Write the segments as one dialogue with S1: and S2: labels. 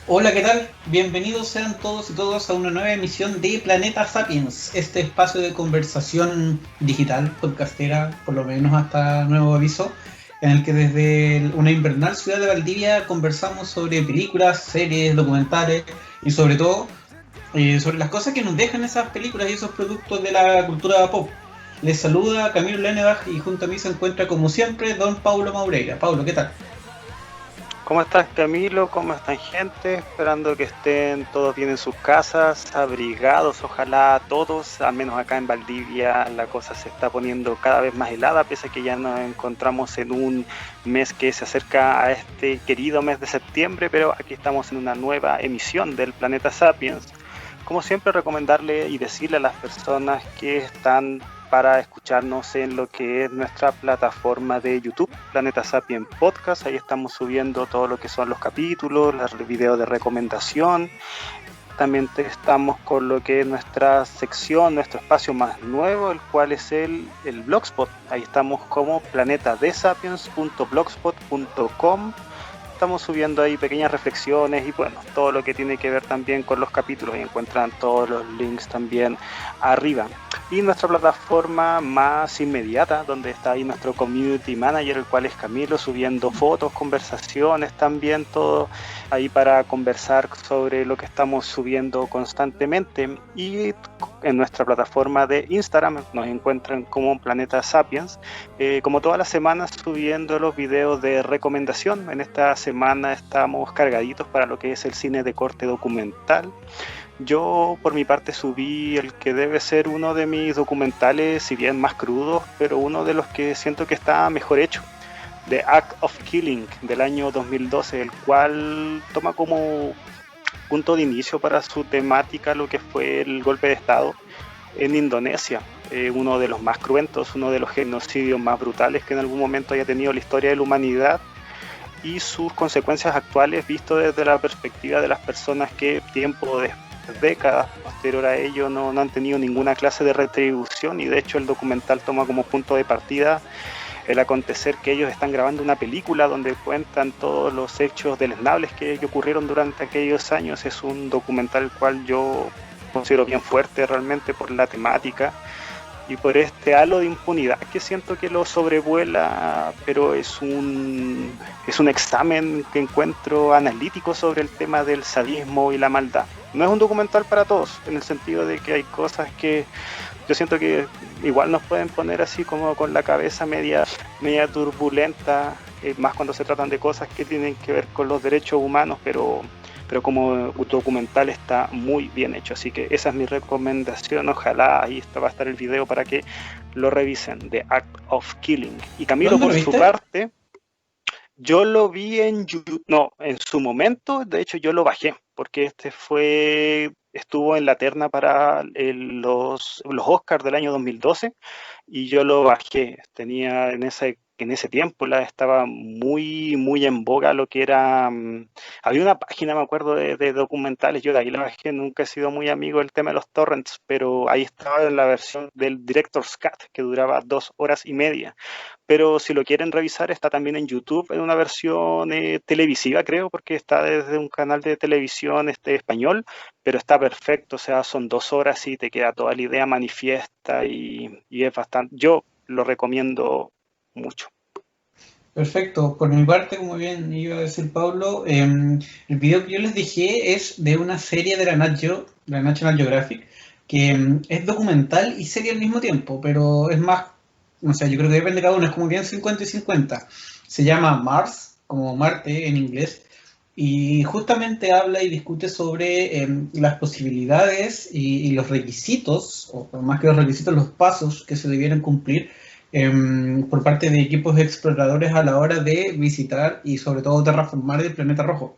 S1: Hola, ¿qué tal? Bienvenidos sean todos y todas a una nueva emisión de Planeta Sapiens, este espacio de conversación digital, podcastera, por lo menos hasta nuevo aviso, en el que desde una invernal ciudad de Valdivia conversamos sobre películas, series, documentales y sobre todo sobre las cosas que nos dejan esas películas y esos productos de la cultura pop. Les saluda Camilo Lenebach y junto a mí se encuentra como siempre don Paulo Maureira. Paulo, ¿qué tal?
S2: ¿Cómo estás, Camilo? ¿Cómo están, gente? Esperando que estén todos bien en sus casas, abrigados, ojalá todos, al menos acá en Valdivia la cosa se está poniendo cada vez más helada, pese a que ya nos encontramos en un mes que se acerca a este querido mes de septiembre, pero aquí estamos en una nueva emisión del Planeta Sapiens. Como siempre, recomendarle y decirle a las personas que están para escucharnos en lo que es nuestra plataforma de YouTube, Planeta Sapien Podcast. Ahí estamos subiendo todo lo que son los capítulos, los videos de recomendación. También estamos con lo que es nuestra sección, nuestro espacio más nuevo, el cual es el Blogspot. Ahí estamos como planetadesapiens.blogspot.com. Estamos subiendo ahí pequeñas reflexiones y bueno, todo lo que tiene que ver también con los capítulos y encuentran todos los links también arriba. Y nuestra plataforma más inmediata, donde está ahí nuestro community manager, el cual es Camilo, subiendo fotos, conversaciones también, todo ahí para conversar sobre lo que estamos subiendo constantemente. Y en nuestra plataforma de Instagram nos encuentran como Planeta Sapiens, como todas las semanas subiendo los videos de recomendación. En esta semana estamos cargaditos para lo que es el cine de corte documental. Yo por mi parte subí el que debe ser uno de mis documentales, si bien más crudos, pero uno de los que siento que está mejor hecho, The Act of Killing del año 2012, el cual toma como punto de inicio para su temática lo que fue el golpe de Estado en Indonesia, uno de los más cruentos, uno de los genocidios más brutales que en algún momento haya tenido la historia de la humanidad, y sus consecuencias actuales visto desde la perspectiva de las personas que tiempo de décadas posterior a ello no han tenido ninguna clase de retribución, y de hecho el documental toma como punto de partida el acontecer que ellos están grabando una película donde cuentan todos los hechos deleznables que ocurrieron durante aquellos años. Es un documental el cual yo considero bien fuerte realmente por la temática y por este halo de impunidad que siento que lo sobrevuela, pero es un examen que encuentro analítico sobre el tema del sadismo y la maldad. No es un documental para todos, en el sentido de que hay cosas que yo siento que igual nos pueden poner así como con la cabeza media turbulenta, más cuando se tratan de cosas que tienen que ver con los derechos humanos, pero como documental está muy bien hecho. Así que esa es mi recomendación. Ojalá ahí va a estar el video para que lo revisen, The Act of Killing. Y Camilo,
S1: ¿Dónde lo
S2: por su
S1: viste?
S2: parte, yo lo vi en YouTube, no, en su momento, de hecho yo lo bajé, porque estuvo en la terna para los Oscars del año 2012 y yo lo bajé. Tenía en ese tiempo estaba muy en boga lo que era. Había una página, me acuerdo, de documentales. Yo de ahí la bajé. Nunca he sido muy amigo del tema de los torrents, pero ahí estaba en la versión del Director's Cut, que duraba 2 horas y media. Pero si lo quieren revisar, está también en YouTube en una versión televisiva, creo, porque está desde un canal de televisión español, pero está perfecto, o sea, son 2 horas y te queda toda la idea manifiesta y es bastante, yo lo recomiendo mucho.
S1: Perfecto. Por mi parte, como bien iba a decir Pablo, el video que yo les dejé es de una serie de la National Geographic, que es documental y serie al mismo tiempo, pero es más, o sea, yo creo que depende de cada uno, es como bien 50 y 50. Se llama Mars, como Marte en inglés, y justamente habla y discute sobre las posibilidades y los requisitos, o más que los requisitos, los pasos que se debieran cumplir por parte de equipos exploradores a la hora de visitar y sobre todo terraformar el planeta rojo.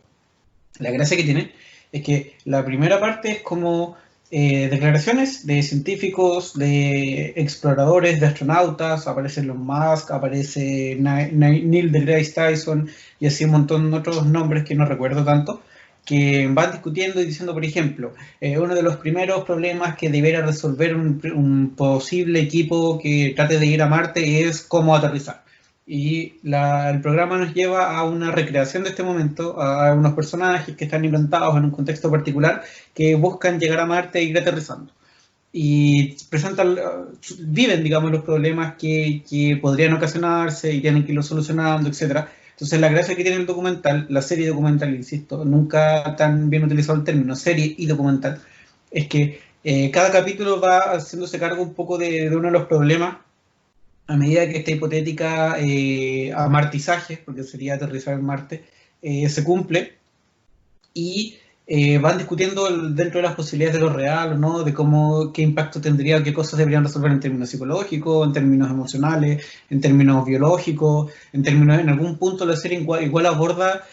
S1: La gracia que tiene es que la primera parte es como declaraciones de científicos, de exploradores, de astronautas, aparece Elon Musk, aparece Neil deGrasse Tyson y así un montón de otros nombres que no recuerdo tanto, que van discutiendo y diciendo, por ejemplo, uno de los primeros problemas que debiera resolver un posible equipo que trate de ir a Marte es cómo aterrizar. y el programa nos lleva a una recreación de este momento, a unos personajes que están inventados en un contexto particular que buscan llegar a Marte e ir aterrizando. Y presentan, viven, digamos, los problemas que podrían ocasionarse y tienen que irlos solucionando, etcétera. Entonces, la gracia que tiene el documental, la serie documental, insisto, nunca tan bien utilizado el término serie y documental, es que cada capítulo va haciéndose cargo un poco de uno de los problemas a medida que esta hipotética amartizaje, porque sería aterrizar en Marte, se cumple y van discutiendo dentro de las posibilidades de lo real o no, de cómo, qué impacto tendría, qué cosas deberían resolver en términos psicológicos, en términos emocionales, en términos biológicos, en algún punto la serie igual aborda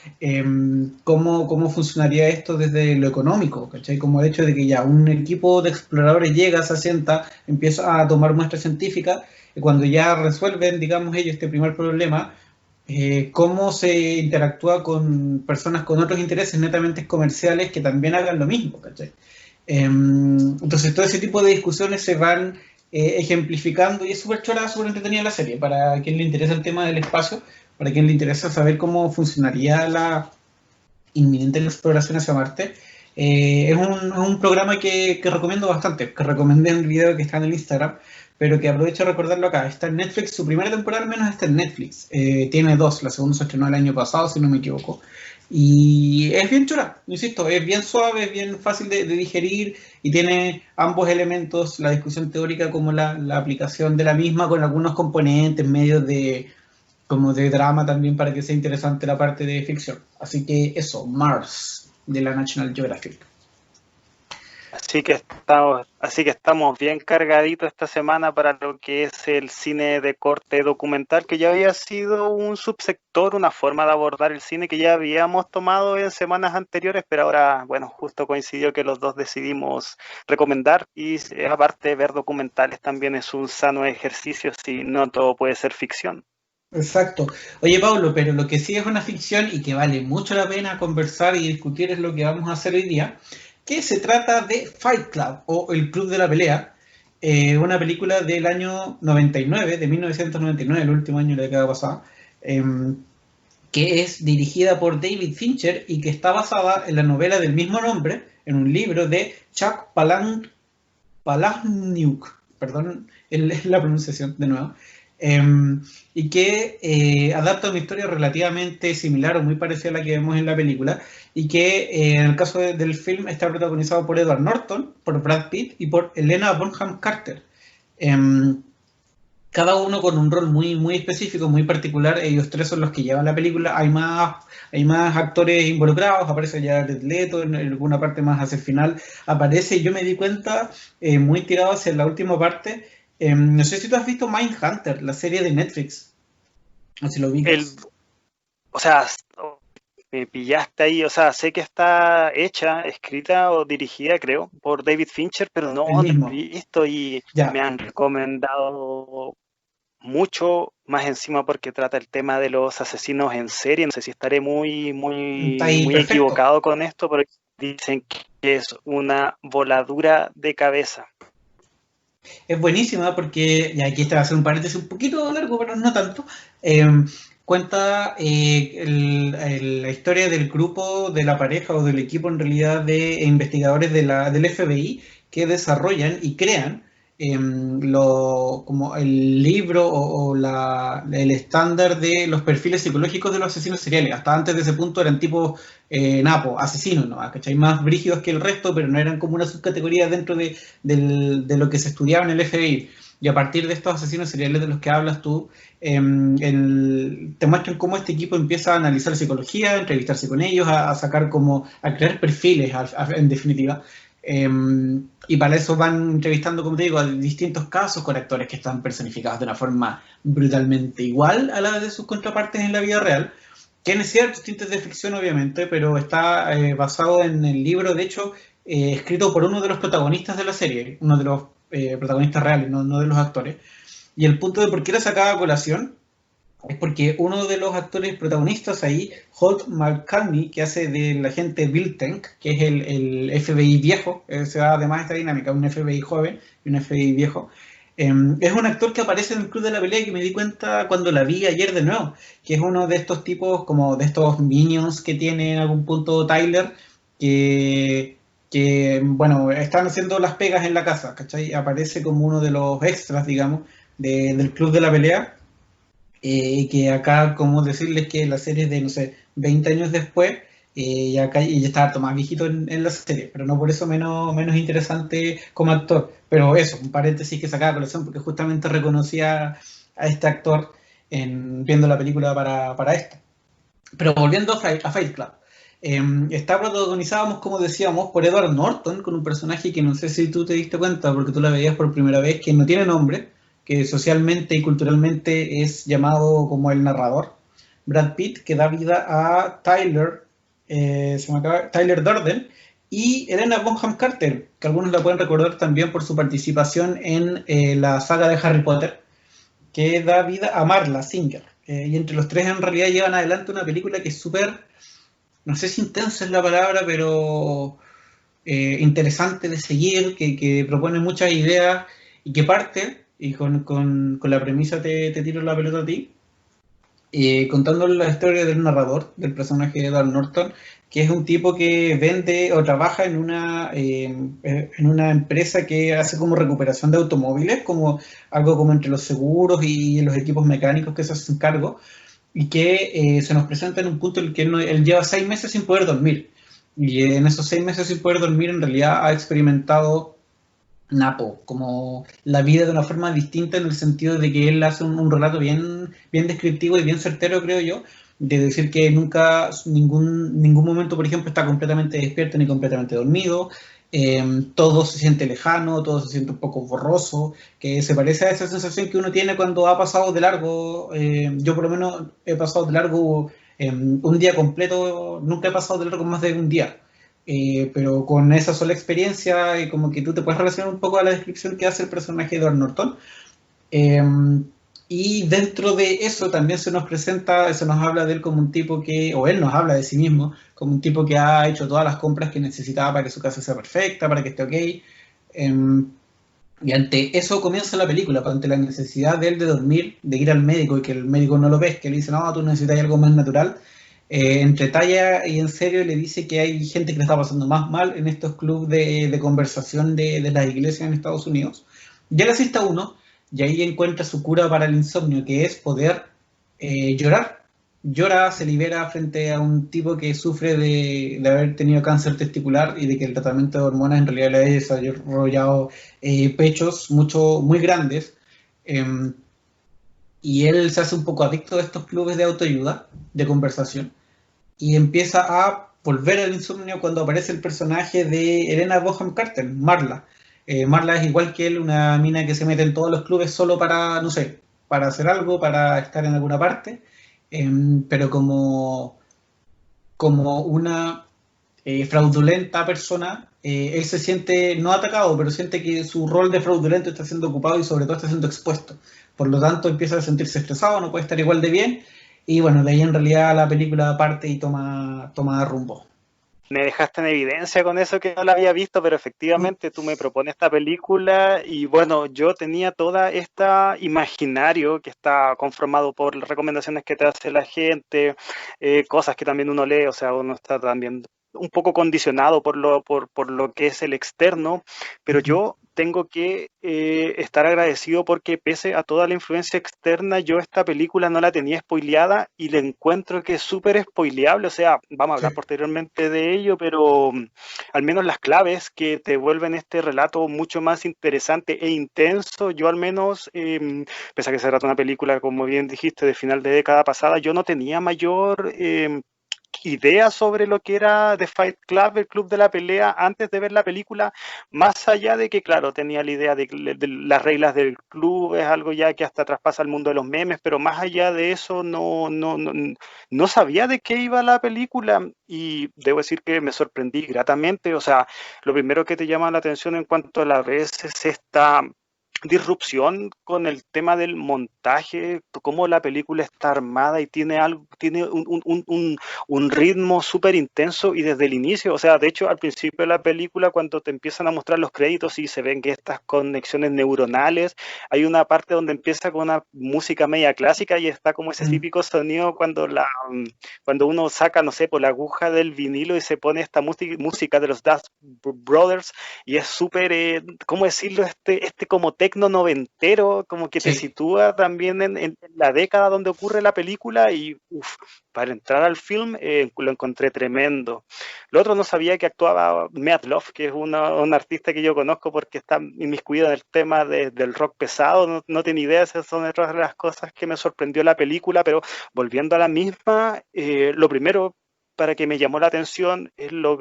S1: cómo funcionaría esto desde lo económico, ¿cachai? Como el hecho de que ya un equipo de exploradores llega, se asienta, empieza a tomar muestras científicas, y cuando ya resuelven, digamos ellos, este primer problema, cómo se interactúa con personas con otros intereses netamente comerciales que también hagan lo mismo, ¿cachai? Entonces todo ese tipo de discusiones se van ejemplificando y es súper chora, súper entretenida la serie, para quien le interesa el tema del espacio, para quien le interesa saber cómo funcionaría la inminente exploración hacia Marte. Es un programa que recomiendo bastante, que recomendé en el video que está en el Instagram, pero que aprovecho de recordarlo acá. Está en Netflix, su primera temporada al menos está en Netflix. Tiene dos, la segunda se estrenó el año pasado, si no me equivoco. Y es bien chora, insisto, es bien suave, es bien fácil de digerir y tiene ambos elementos, la discusión teórica como la aplicación de la misma, con algunos componentes, medios como de drama también para que sea interesante la parte de ficción. Así que eso, Mars, de la National Geographic.
S2: Así que estamos bien cargaditos esta semana para lo que es el cine de corte documental, que ya había sido un subsector, una forma de abordar el cine que ya habíamos tomado en semanas anteriores, pero ahora, bueno, justo coincidió que los dos decidimos recomendar y aparte ver documentales también es un sano ejercicio, si no todo puede ser ficción.
S1: Exacto. Oye, Pablo, pero lo que sí es una ficción y que vale mucho la pena conversar y discutir es lo que vamos a hacer hoy día, que se trata de Fight Club o El Club de la Pelea, una película del año 99, de 1999, el último año de la década pasada, que es dirigida por David Fincher y que está basada en la novela del mismo nombre, en un libro de Chuck Palahniuk, perdón la pronunciación de nuevo, y que adapta una historia relativamente similar o muy parecida a la que vemos en la película, y que en el caso del film está protagonizado por Edward Norton, por Brad Pitt y por Helena Bonham Carter. Cada uno con un rol muy, muy específico, muy particular. Ellos tres son los que llevan la película. Hay más actores involucrados. Aparece Jared Leto en alguna parte más hacia el final. Aparece, yo me di cuenta, muy tirado hacia la última parte. No sé si tú has visto Mindhunter, la serie de Netflix. O si lo ubicas.
S2: O sea, me pillaste ahí, o sea, sé que está hecha, escrita o dirigida, creo, por David Fincher, pero no
S1: El
S2: lo he
S1: mismo.
S2: visto y
S1: Ya.
S2: me han recomendado mucho, más encima porque trata el tema de los asesinos en serie. No sé si estaré muy,
S1: Está
S2: muy,
S1: ahí,
S2: muy
S1: perfecto.
S2: equivocado con esto, pero dicen que es una voladura de cabeza.
S1: Es buenísima porque, y aquí este va a ser un paréntesis un poquito largo, pero no tanto, cuenta la historia del grupo, de la pareja o del equipo en realidad de investigadores del FBI que desarrollan y crean como el libro o el estándar de los perfiles psicológicos de los asesinos seriales. Hasta antes de ese punto eran tipos napo, asesinos, ¿no? ¿Cachai? Más brígidos que el resto, pero no eran como una subcategoría dentro de lo que se estudiaba en el FBI. Y a partir de estos asesinos seriales de los que hablas tú, te muestran cómo este equipo empieza a analizar psicología, a entrevistarse con ellos, a sacar a crear perfiles, en definitiva. Y para eso van entrevistando, como te digo, a distintos casos con actores que están personificados de una forma brutalmente igual a la de sus contrapartes en la vida real. Tiene ciertos tintes de ficción, obviamente, pero está basado en el libro, de hecho, escrito por uno de los protagonistas de la serie, uno de los protagonistas reales, no de los actores. Y el punto de por qué la sacaba a colación es porque uno de los actores protagonistas ahí, Holt McCallany, que hace del agente Bill Tenk, que es el FBI viejo, se da además esta dinámica, un FBI joven y un FBI viejo, Es un actor que aparece en el Club de la Pelea que me di cuenta cuando la vi ayer de nuevo, que es uno de estos tipos, como de estos minions que tiene en algún punto Tyler, que, bueno, están haciendo las pegas en la casa, ¿cachai? Aparece como uno de los extras, digamos, del Club de la Pelea, y que acá, como decirles que la serie es de, no sé, 20 años después, y acá y ya está harto más viejito en la serie, pero no por eso menos interesante como actor. Pero eso, un paréntesis que sacaba a colección porque justamente reconocía a este actor viendo la película para esto. Pero volviendo a Fight Club, está protagonizábamos, como decíamos, por Edward Norton, con un personaje que no sé si tú te diste cuenta, porque tú la veías por primera vez, que no tiene nombre, que socialmente y culturalmente es llamado como el narrador. Brad Pitt, que da vida a Tyler, Tyler Durden, y Helena Bonham Carter, que algunos la pueden recordar también por su participación en la saga de Harry Potter, que da vida a Marla Singer. Y entre los tres en realidad llevan adelante una película que es súper, no sé si intensa es la palabra, pero interesante de seguir, que propone muchas ideas y que parte, y con la premisa te tiro la pelota a ti, contando la historia del narrador, del personaje de Edward Norton, que es un tipo que vende o trabaja en una empresa que hace como recuperación de automóviles, como algo como entre los seguros y los equipos mecánicos que se hacen cargo, y que se nos presenta en un punto en el que él lleva 6 meses sin poder dormir. Y en esos 6 meses sin poder dormir, en realidad ha experimentado Napo, como la vida de una forma distinta en el sentido de que él hace un relato bien descriptivo y bien certero, creo yo, de decir que nunca, ningún momento, por ejemplo, está completamente despierto ni completamente dormido, todo se siente lejano, todo se siente un poco borroso, que se parece a esa sensación que uno tiene cuando ha pasado de largo, yo por lo menos he pasado de largo un día completo, nunca he pasado de largo más de un día, pero con esa sola experiencia y como que tú te puedes relacionar un poco a la descripción que hace el personaje de Edward Norton. Eh, y dentro de eso también se nos presenta, se nos habla de él como un tipo que, o él nos habla de sí mismo, como un tipo que ha hecho todas las compras que necesitaba para que su casa sea perfecta, para que esté ok. Y ante eso comienza la película, ante la necesidad de él de dormir, de ir al médico y que el médico no lo ves, que le dice, no, tú necesitas algo más natural. Entre talla y en serio le dice que hay gente que le está pasando más mal en estos clubes de conversación de las iglesias en Estados Unidos. Ya le asiste a uno y ahí encuentra su cura para el insomnio, que es poder llorar. Llora, se libera frente a un tipo que sufre de haber tenido cáncer testicular y de que el tratamiento de hormonas en realidad le ha desarrollado pechos muy grandes. eh, y él se hace un poco adicto a estos clubes de autoayuda, de conversación, y empieza a volver al insomnio cuando aparece el personaje de Helena Bonham Carter, Marla. Marla es igual que él, una mina que se mete en todos los clubes solo para, no sé, para hacer algo, para estar en alguna parte, pero como una fraudulenta persona, él se siente no atacado, pero siente que su rol de fraudulento está siendo ocupado y sobre todo está siendo expuesto. Por lo tanto, empieza a sentirse estresado, no puede estar igual de bien. Y bueno, de ahí en realidad la película parte y toma rumbo.
S2: Me dejaste en evidencia con eso que no la había visto, pero efectivamente tú me propones esta película y bueno, yo tenía toda esta imaginario que está conformado por las recomendaciones que te hace la gente, cosas que también uno lee, o sea, uno está también un poco condicionado por lo que es el externo, pero yo tengo que estar agradecido porque pese a toda la influencia externa, yo esta película no la tenía spoileada y le encuentro que es súper spoileable, o sea, vamos a
S1: Sí.
S2: hablar posteriormente de ello, pero al menos las claves que te vuelven este relato mucho más interesante e intenso, yo al menos, pese a que se trata de una película, como bien dijiste, de final de década pasada, yo no tenía mayor idea sobre lo que era The Fight Club, el club de la pelea, antes de ver la película, más allá de que, claro, tenía la idea de las reglas del club, es algo ya que hasta traspasa el mundo de los memes, pero más allá de eso no sabía de qué iba la película y debo decir que me sorprendí gratamente, o sea, lo primero que te llama la atención en cuanto a la ves es esta disrupción con el tema del montaje, cómo la película está armada y tiene algo, tiene un ritmo súper intenso y desde el inicio, o sea, de hecho al principio de la película cuando te empiezan a mostrar los créditos y se ven que estas conexiones neuronales, hay una parte donde empieza con una música media clásica y está como ese típico sonido cuando uno saca, no sé, por la aguja del vinilo y se pone esta música de los Dust Brothers y es súper, ¿cómo decirlo? Este como tecno noventero, como que te
S1: Sí.
S2: sitúa también en la década donde ocurre la película y para entrar al film lo encontré tremendo. Lo otro no sabía que actuaba Meatloaf, que es un artista que yo conozco porque está inmiscuido en el tema del rock pesado, no tenía idea, esas son otras de las cosas que me sorprendió la película, pero volviendo a la misma, lo primero para que me llamó la atención es lo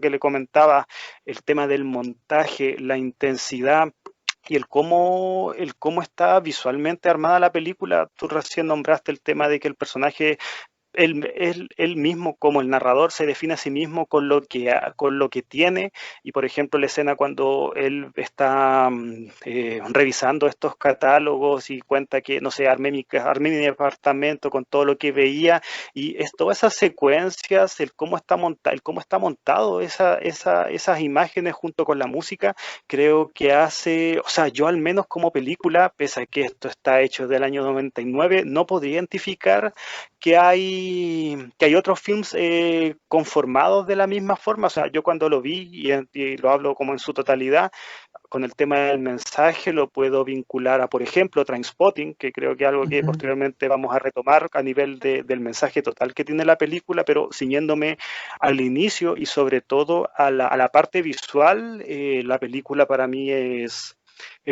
S2: que le comentaba, el tema del montaje, la intensidad y el cómo está visualmente armada la película. Tú recién nombraste el tema de que el personaje él mismo, como el narrador, se define a sí mismo con lo que tiene. Y, por ejemplo, la escena cuando él está revisando estos catálogos y cuenta que, no sé, armé mi departamento con todo lo que veía. Y todas esas secuencias, el cómo está montado esas imágenes junto con la música, creo que hace, o sea, yo al menos como película, pese a que esto está hecho del año 99, no podría identificar que hay otros films conformados de la misma forma. O sea, yo cuando lo vi, y lo hablo como en su totalidad, con el tema del mensaje lo puedo vincular a, por ejemplo, Trainspotting, que creo que es algo que posteriormente vamos a retomar a nivel del mensaje total que tiene la película, pero ciñéndome al inicio y sobre todo a la parte visual, la película para mí es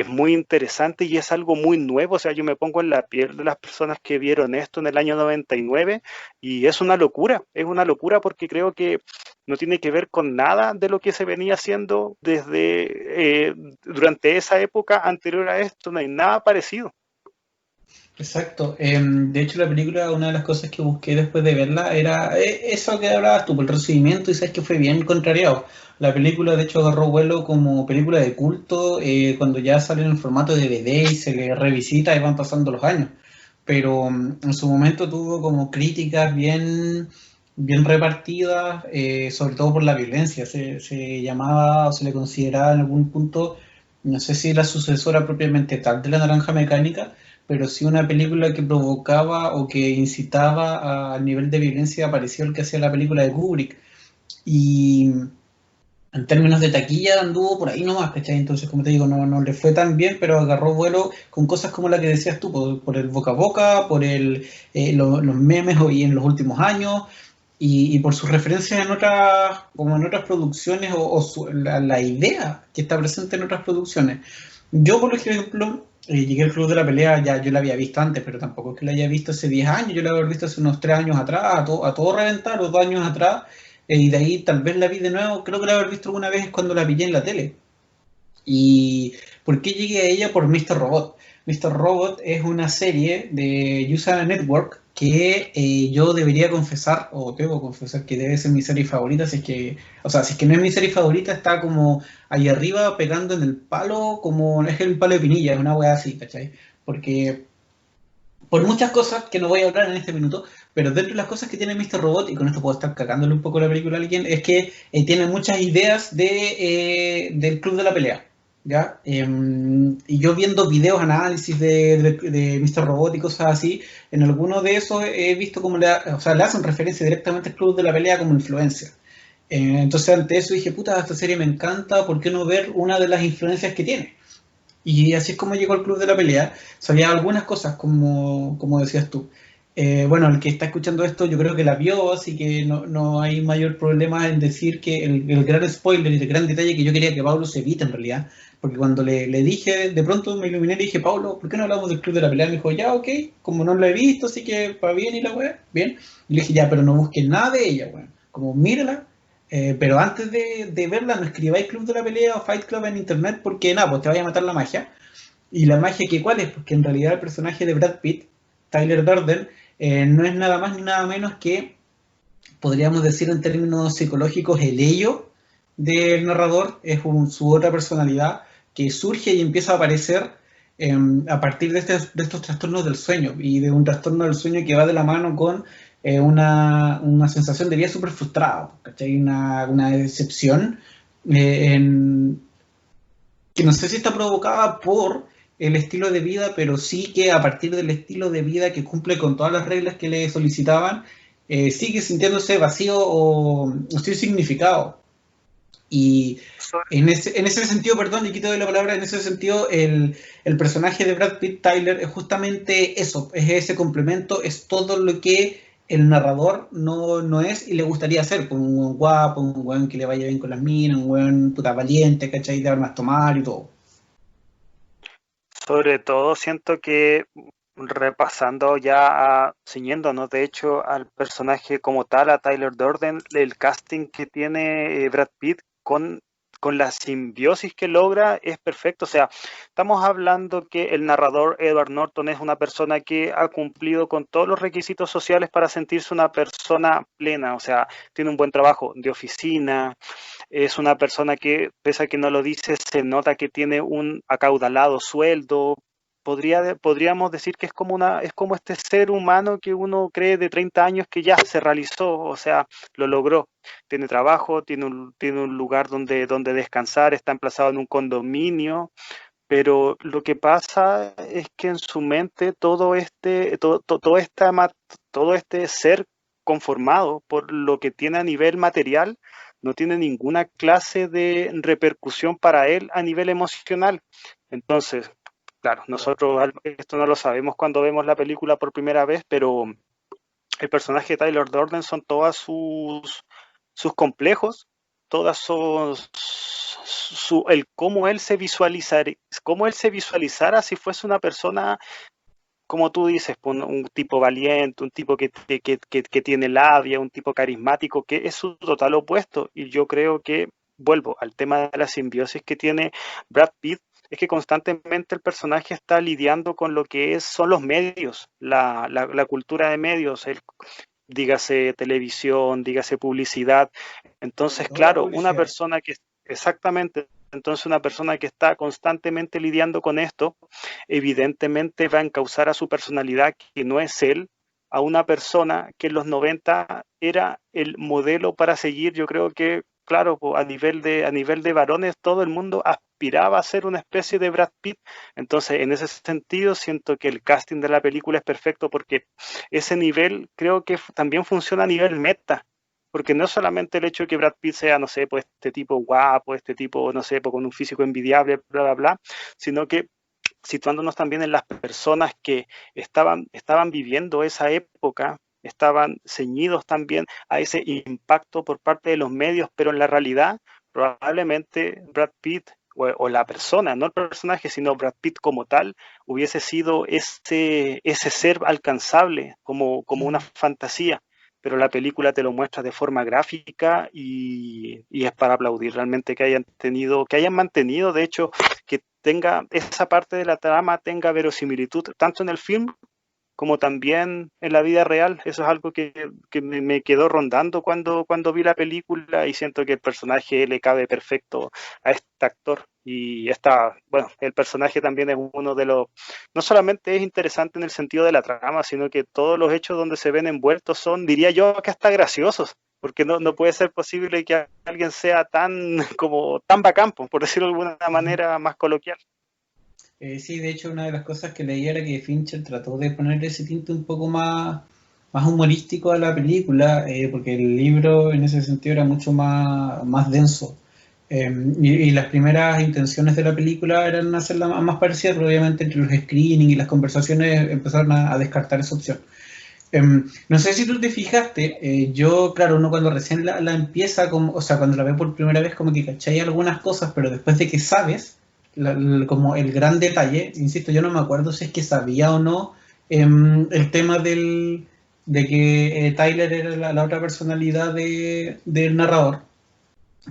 S2: muy interesante y es algo muy nuevo. O sea, yo me pongo en la piel de las personas que vieron esto en el año 99 y es una locura porque creo que no tiene que ver con nada de lo que se venía haciendo durante esa época anterior a esto, no hay nada parecido.
S1: Exacto. De hecho, la película, una de las cosas que busqué después de verla era eso que hablabas tú, por el recibimiento, y sabes que fue bien contrariado. La película, de hecho, agarró vuelo como película de culto cuando ya sale en el formato de DVD y se le revisita y van pasando los años. Pero en su momento tuvo como críticas bien repartidas, sobre todo por la violencia. Se llamaba o se le consideraba en algún punto, no sé si la sucesora propiamente tal de La Naranja Mecánica, pero sí una película que provocaba o que incitaba al nivel de violencia parecido al que hacía la película de Kubrick. Y en términos de taquilla anduvo por ahí nomás, ¿cachai? Entonces, como te digo, no le fue tan bien, pero agarró vuelo con cosas como la que decías tú, por el boca a boca, por los memes hoy en los últimos años, y por sus referencias en otras, como en otras producciones, la idea que está presente en otras producciones. Yo, por ejemplo, llegué al Club de la Pelea, ya yo la había visto antes, pero tampoco es que la haya visto hace 10 años, yo la había visto hace unos 3 años atrás, a todo reventar, o 2 años atrás, y de ahí tal vez la vi de nuevo, creo que la había visto alguna vez cuando la pillé en la tele. ¿Y por qué llegué a ella? Por Mr. Robot. Mr. Robot es una serie de USA Network que yo debería confesar, o debo confesar que debe ser mi serie favorita, si es que, o sea, si es que no es mi serie favorita, está como ahí arriba pegando en el palo, como es el palo de pinilla, es una wea así, ¿cachai? Porque por muchas cosas que no voy a hablar en este minuto, pero dentro de las cosas que tiene Mr. Robot, y con esto puedo estar cagándole un poco la película a alguien, es que tiene muchas ideas del Club de la Pelea. ¿Ya? Y yo viendo videos, análisis de Mr. Robot y cosas así, en algunos de esos he visto cómo o sea, le hacen referencia directamente al Club de la Pelea como influencia. Entonces ante eso dije, puta, esta serie me encanta, ¿por qué no ver una de las influencias que tiene? Y así es como llegó al Club de la Pelea. Sabía algunas cosas, como decías tú. Bueno, el que está escuchando esto yo creo que la vio, así que no hay mayor problema en decir que el gran spoiler y el gran detalle que yo quería que Pablo se evite en realidad, porque cuando le dije, de pronto me iluminé y le dije, Pablo, ¿por qué no hablamos del Club de la Pelea? Me dijo, ya, ok, como no lo he visto, así que va bien y la weá, bien. Y le dije, ya, pero no busques nada de ella, weón. Como mírala, pero antes de verla, no escribáis Club de la Pelea o Fight Club en internet porque nada, pues te vaya a matar la magia. Y la magia que cuál es, porque en realidad el personaje de Brad Pitt, Tyler Durden, no es nada más ni nada menos que, podríamos decir en términos psicológicos, el ello del narrador, es su otra personalidad que surge y empieza a aparecer a partir de estos trastornos del sueño y de un trastorno del sueño que va de la mano con una sensación de vida súper frustrada, ¿cachai? Una decepción que no sé si está provocada por el estilo de vida, pero sí que a partir del estilo de vida que cumple con todas las reglas que le solicitaban, sigue sintiéndose vacío o sin significado. Y en ese sentido, perdón, y quito de la palabra, en ese sentido, el personaje de Brad Pitt, Tyler, es justamente eso, es ese complemento, es todo lo que el narrador no es y le gustaría ser, pues, un buen guapo, un buen que le vaya bien con las minas, un buen puta valiente, ¿cachai? De armas tomar y todo.
S2: Sobre todo siento que repasando ya, ciñéndonos de hecho al personaje como tal, a Tyler Durden, el casting que tiene Brad Pitt con la simbiosis que logra es perfecto. O sea, estamos hablando que el narrador Edward Norton es una persona que ha cumplido con todos los requisitos sociales para sentirse una persona plena. O sea, tiene un buen trabajo de oficina, es una persona que, pese a que no lo dice, se nota que tiene un acaudalado sueldo. Podríamos decir que es como este ser humano que uno cree de 30 años que ya se realizó, o sea, lo logró. Tiene trabajo, tiene un lugar donde descansar, está emplazado en un condominio, pero lo que pasa es que en su mente todo este ser conformado por lo que tiene a nivel material no tiene ninguna clase de repercusión para él a nivel emocional. Entonces, claro, nosotros esto no lo sabemos cuando vemos la película por primera vez, pero el personaje de Tyler Durden son todas sus complejos, todas el cómo él se visualizara si fuese una persona, como tú dices, un tipo valiente, un tipo que tiene labia, un tipo carismático, que es su total opuesto. Y yo creo que, vuelvo al tema de la simbiosis que tiene Brad Pitt, es que constantemente el personaje está lidiando con lo que son los medios, la cultura de medios, dígase televisión, dígase publicidad. Entonces,
S1: Toda la
S2: claro, una
S1: publicidad.
S2: persona que, exactamente, entonces una persona que está constantemente lidiando con esto, evidentemente va a encauzar a su personalidad, que no es él, a una persona que en los 90 era el modelo para seguir. Yo creo que, claro, a nivel de varones, todo el mundo aspiraba a ser una especie de Brad Pitt. Entonces, en ese sentido, siento que el casting de la película es perfecto porque ese nivel creo que también funciona a nivel meta, porque no es solamente el hecho de que Brad Pitt sea, no sé, pues este tipo guapo, este tipo, no sé, pues con un físico envidiable, bla, bla, bla, sino que situándonos también en las personas que estaban viviendo esa época, estaban ceñidos también a ese impacto por parte de los medios, pero en la realidad probablemente Brad Pitt o la persona, no el personaje, sino Brad Pitt como tal, hubiese sido ese ser alcanzable como una fantasía, pero la película te lo muestra de forma gráfica y es para aplaudir realmente que hayan mantenido, de hecho, que tenga esa parte de la trama tenga verosimilitud, tanto en el film como también en la vida real. Eso es algo que me quedó rondando cuando vi la película y siento que el personaje le cabe perfecto a este actor. Y bueno, el personaje también es uno de los, no solamente es interesante en el sentido de la trama, sino que todos los hechos donde se ven envueltos son, diría yo, que hasta graciosos, porque no puede ser posible que alguien sea tan, como, tan bacán, por decirlo de alguna manera más coloquial.
S1: Sí, de hecho, una de las cosas que leí era que Fincher trató de poner ese tinte un poco más humorístico a la película, porque el libro en ese sentido era mucho más denso. Y las primeras intenciones de la película eran hacerla más parecida, pero obviamente entre los screenings y las conversaciones empezaron a descartar esa opción. No sé si tú te fijaste, yo, claro, uno cuando recién la empieza, como, o sea, cuando la ve por primera vez, como que cachai algunas cosas, pero después de que sabes, como el gran detalle, insisto, yo no me acuerdo si es que sabía o no el tema de que Tyler era la otra personalidad del narrador.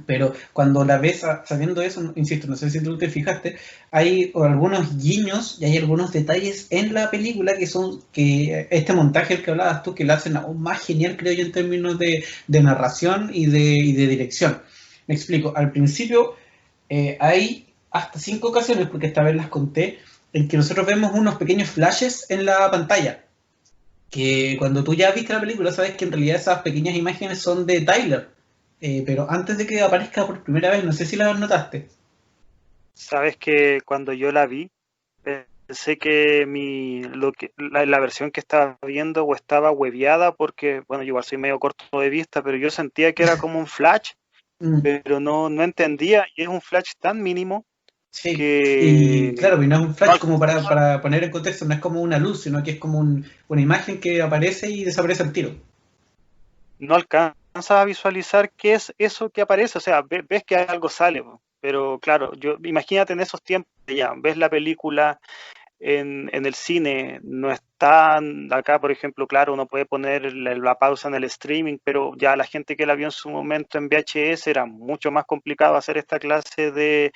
S1: Pero cuando la ves sabiendo eso, insisto, no sé si tú te fijaste, hay algunos guiños y hay algunos detalles en la película que son que este montaje que hablabas tú, que lo hacen aún más genial, creo yo, en términos de narración y de dirección. Me explico, al principio hay hasta 5 ocasiones, porque esta vez las conté, en que nosotros vemos unos pequeños flashes en la pantalla, que cuando tú ya viste la película sabes que en realidad esas pequeñas imágenes son de Tyler, pero antes de que aparezca por primera vez, no sé si las notaste.
S2: Sabes que cuando yo la vi, pensé que la versión que estaba viendo o estaba hueviada porque, bueno, yo igual soy medio corto de vista, pero yo sentía que era como un flash,
S1: Mm,
S2: pero no entendía, y es un flash tan mínimo
S1: sí, y
S2: que
S1: claro, y no es un
S2: no,
S1: flash como para poner en contexto, no es como una luz, sino que es como una imagen que aparece y desaparece al tiro.
S2: no alcanzas a visualizar qué es eso que aparece, o sea, ves que algo sale, po, pero claro, imagínate en esos tiempos, ya, ves la película en el cine, no están acá, por ejemplo, claro, uno puede poner la pausa en el streaming, pero ya la gente que la vio en su momento en VHS era mucho más complicado hacer esta clase de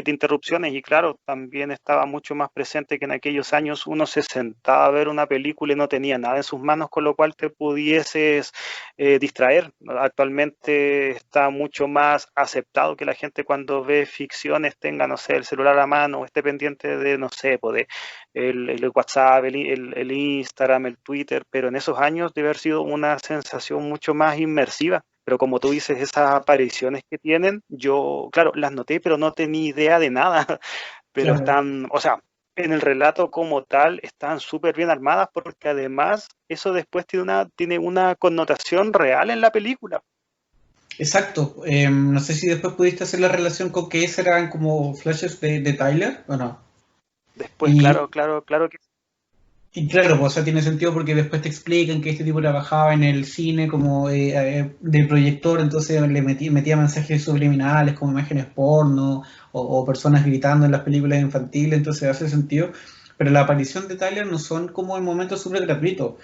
S2: interrupciones, y claro, también estaba mucho más presente que en aquellos años uno se sentaba a ver una película y no tenía nada en sus manos con lo cual te pudieses distraer. Actualmente está mucho más aceptado que la gente cuando ve ficciones tenga, no sé, el celular a la mano o esté pendiente de, no sé, pues de el WhatsApp, el Instagram, el Twitter, pero en esos años debe haber sido una sensación mucho más inmersiva. Pero como tú dices, esas apariciones que tienen, yo, claro, las noté, pero no tenía idea de nada. Pero
S1: Claro.
S2: están, o sea, en el relato como tal, están súper bien armadas porque además eso después tiene una connotación real en la película.
S1: Exacto. No sé si después pudiste hacer la relación con que esos eran como flashes de Tyler o no.
S2: Después, claro,
S1: Y,
S2: claro, claro que
S1: y claro, pues, o sea, tiene sentido porque después te explican que este tipo trabajaba en el cine como de proyector, entonces metía mensajes subliminales como imágenes porno o personas gritando en las películas infantiles, entonces hace sentido. Pero la aparición de Tyler no son como en momentos súper gratuitos.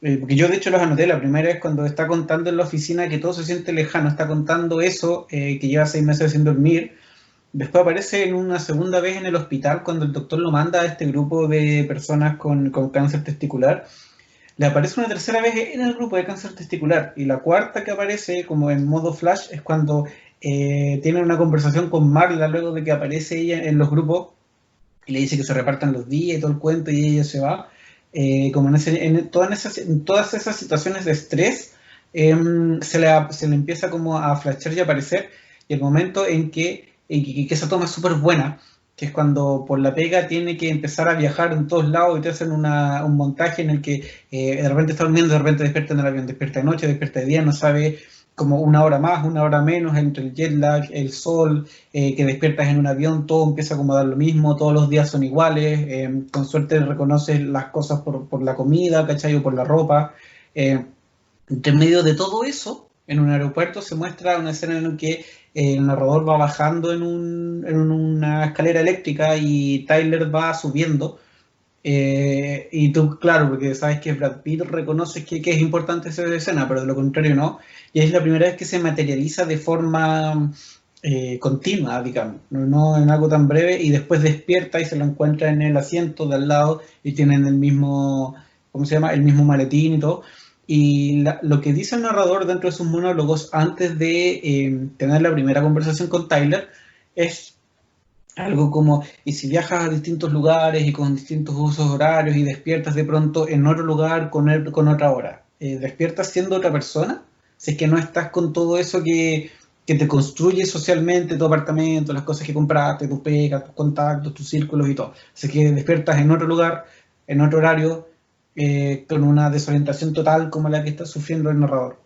S1: Porque yo de hecho los anoté, la primera es cuando está contando en la oficina que todo se siente lejano, está contando eso, que lleva 6 meses sin dormir. Después aparece en una segunda vez en el hospital cuando el doctor lo manda a este grupo de personas con cáncer testicular. Le aparece una tercera vez en el grupo de cáncer testicular. Y la cuarta que aparece como en modo flash es cuando tiene una conversación con Marla luego de que aparece ella en los grupos y le dice que se repartan los días y todo el cuento y ella se va. Como en todas esas situaciones de estrés, se le empieza como a flashar y a aparecer. Y el momento en que esa toma es súper buena, que es cuando por la pega tiene que empezar a viajar en todos lados y te hacen un montaje en el que de repente está durmiendo, de repente despierta en el avión, despierta de noche, despierta de día, no sabe como una hora más, una hora menos entre el jet lag, el sol, que despiertas en un avión, todo empieza a acomodar lo mismo, todos los días son iguales, con suerte reconoces las cosas por la comida, ¿cachai? O por la ropa. Eh, Entre medio de todo eso, en un aeropuerto se muestra una escena en la que el narrador va bajando en una escalera eléctrica y Tyler va subiendo. Y tú, claro, porque sabes que Brad Pitt reconoce que es importante esa escena, pero de lo contrario no. Y es la primera vez que se materializa de forma continua, digamos, no en algo tan breve, y después despierta y se lo encuentra en el asiento de al lado y tienen el mismo, ¿cómo se llama? El mismo maletín y todo. Y lo que dice el narrador dentro de sus monólogos antes de tener la primera conversación con Tyler es algo como, y si viajas a distintos lugares y con distintos usos horarios y despiertas de pronto en otro lugar con otra hora, ¿despiertas siendo otra persona? Si es que no estás con todo eso que te construye socialmente tu apartamento, las cosas que compraste, tus pegas, tus contactos, tus círculos y todo. Si es que despiertas en otro lugar, en otro horario, con una desorientación total como la que está sufriendo el narrador.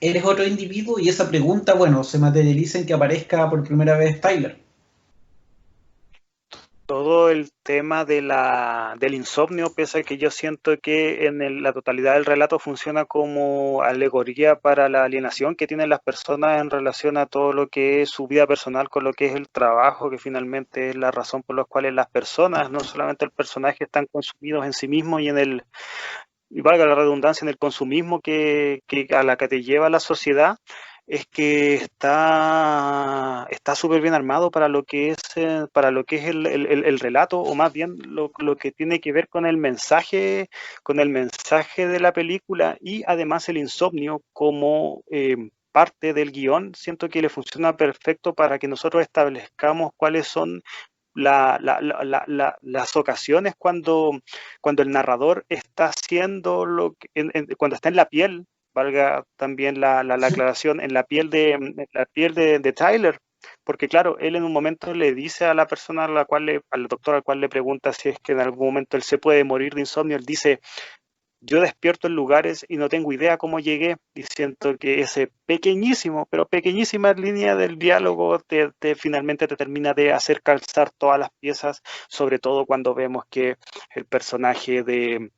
S1: ¿Eres otro individuo? Y esa pregunta, bueno, se materializa en que aparezca por primera vez Tyler.
S2: todo el tema del insomnio, pese a que yo siento que la totalidad del relato funciona como alegoría para la alienación que tienen las personas en relación a todo lo que es su vida personal con lo que es el trabajo, que finalmente es la razón por la cual las personas, no solamente el personaje, están consumidos en sí mismos y valga la redundancia, en el consumismo que a la que te lleva la sociedad, es que está súper bien armado para lo que es el relato, o más bien lo que tiene que ver con el mensaje de la película, y además el insomnio como parte del guión, siento que le funciona perfecto para que nosotros establezcamos cuáles son las ocasiones cuando el narrador está haciendo cuando está en la piel, valga también la aclaración, en la piel de Tyler, porque claro, él en un momento le dice a la persona al doctor al cual le pregunta si es que en algún momento él se puede morir de insomnio, él dice: yo despierto en lugares y no tengo idea cómo llegué, y siento que ese pequeñísimo, pero pequeñísima línea del diálogo finalmente te termina de hacer calzar todas las piezas, sobre todo cuando vemos que el personaje de,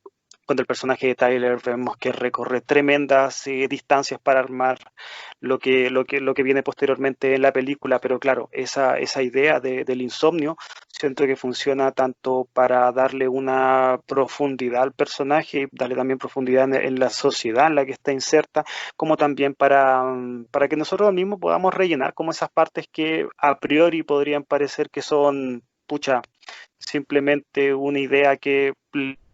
S2: cuando el personaje de Tyler vemos que recorre tremendas distancias para armar lo que viene posteriormente en la película, pero claro, esa idea del insomnio siento que funciona tanto para darle una profundidad al personaje y darle también profundidad en la sociedad en la que está inserta, como también para que nosotros mismos podamos rellenar como esas partes que a priori podrían parecer que son, pucha, simplemente una idea que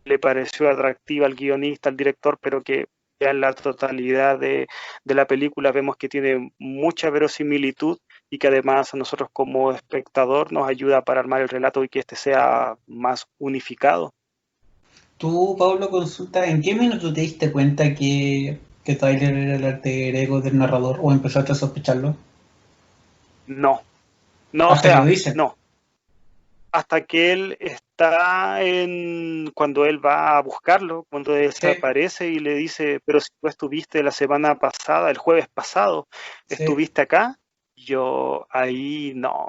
S2: le pareció atractiva al guionista, al director, pero que ya en la totalidad de la película vemos que tiene mucha verosimilitud y que además a nosotros como espectador nos ayuda para armar el relato y que este sea más unificado.
S1: Tú, Pablo, consulta, ¿en qué minuto te diste cuenta que Tyler era el alter ego del narrador o empezaste a sospecharlo?
S2: No, no, o
S1: Hasta que lo
S2: sea,
S1: dicen.
S2: no. Hasta que él está cuando él va a buscarlo, cuando él
S1: Sí,
S2: desaparece y le dice: pero si tú estuviste la semana pasada, el jueves pasado,
S1: sí.
S2: estuviste acá. Yo ahí no,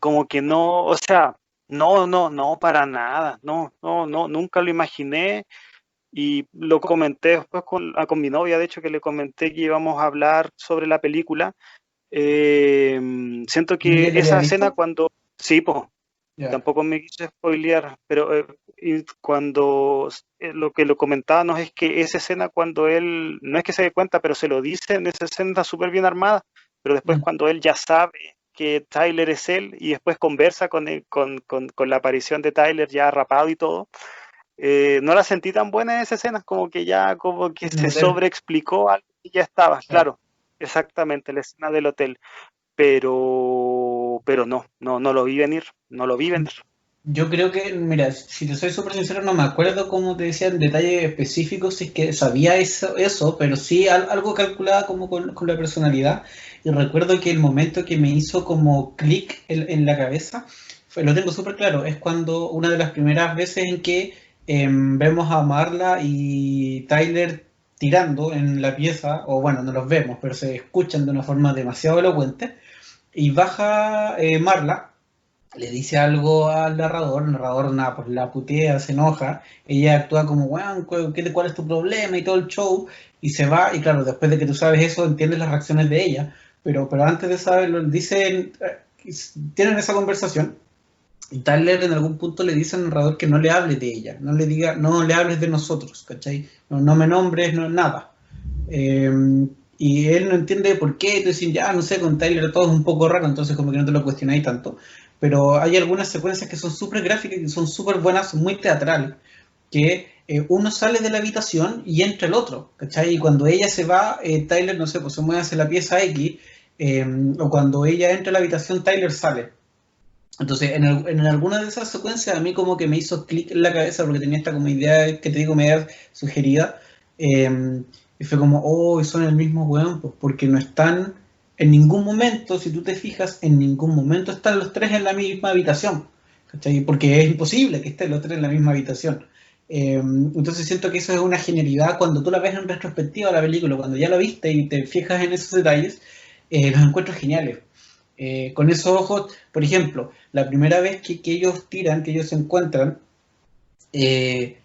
S2: como que no, o sea, no, para nada, no, nunca lo imaginé. Y lo comenté después con mi novia, de hecho, que le comenté que íbamos a hablar sobre la película. Siento
S1: ¿Y
S2: que
S1: ella lo había
S2: esa escena
S1: visto?
S2: cuando, sí, pues,
S1: Ya.
S2: tampoco me quise spoilear, pero y cuando lo que lo comentábamos es que esa escena cuando él, no es que se dé cuenta, pero se lo dice, en esa escena está súper bien armada, pero después
S1: Mm.
S2: cuando él ya sabe que Tyler es él y después conversa con la aparición de Tyler ya rapado y todo, no la sentí tan buena en esa escena, como que ya como que
S1: En el
S2: se
S1: hotel.
S2: sobreexplicó algo que ya estaba,
S1: Claro.
S2: claro, exactamente, la escena del hotel, pero no lo vi venir, no lo vi venir.
S1: Yo creo que, mira, si te soy súper sincero, no me acuerdo cómo te decía en detalles específicos, si es que sabía eso, pero sí algo calculaba como con la personalidad. Y recuerdo que el momento que me hizo como clic en la cabeza, lo tengo súper claro, es cuando una de las primeras veces en que vemos a Marla y Tyler tirando en la pieza, o bueno, no los vemos, pero se escuchan de una forma demasiado elocuente, y baja Marla, le dice algo al narrador, el narrador nada, pues la putea, se enoja, ella actúa como, weón, ¿cuál es tu problema? Y todo el show, y se va, y claro, después de que tú sabes eso, entiendes las reacciones de ella, pero antes de saberlo, dicen, tienen esa conversación, y Tyler en algún punto le dice al narrador que no le hable de ella, no le diga, no le hables de nosotros, ¿cachai? No me nombres, no nada. Eh, y él no entiende por qué, tú dices, ya, no sé, con Tyler todo es un poco raro, entonces como que no te lo cuestionáis tanto. Pero hay algunas secuencias que son súper gráficas, que son súper buenas, muy teatrales, que uno sale de la habitación y entra el otro, ¿cachai? Y cuando ella se va, Tyler, no sé, pues se mueve hacia la pieza X, o cuando ella entra a la habitación, Tyler sale. Entonces, en alguna de esas secuencias a mí como que me hizo clic en la cabeza porque tenía esta como idea que te digo media sugerida. Y fue como, oh, son el mismo weón, pues porque no están en ningún momento, si tú te fijas, en ningún momento están los tres en la misma habitación. ¿Cachai? Porque es imposible que estén los tres en la misma habitación. Entonces siento que eso es una genialidad cuando tú la ves en retrospectiva la película, cuando ya la viste y te fijas en esos detalles, los encuentro geniales. Con esos ojos, por ejemplo, la primera vez que ellos tiran, que ellos se encuentran, eh,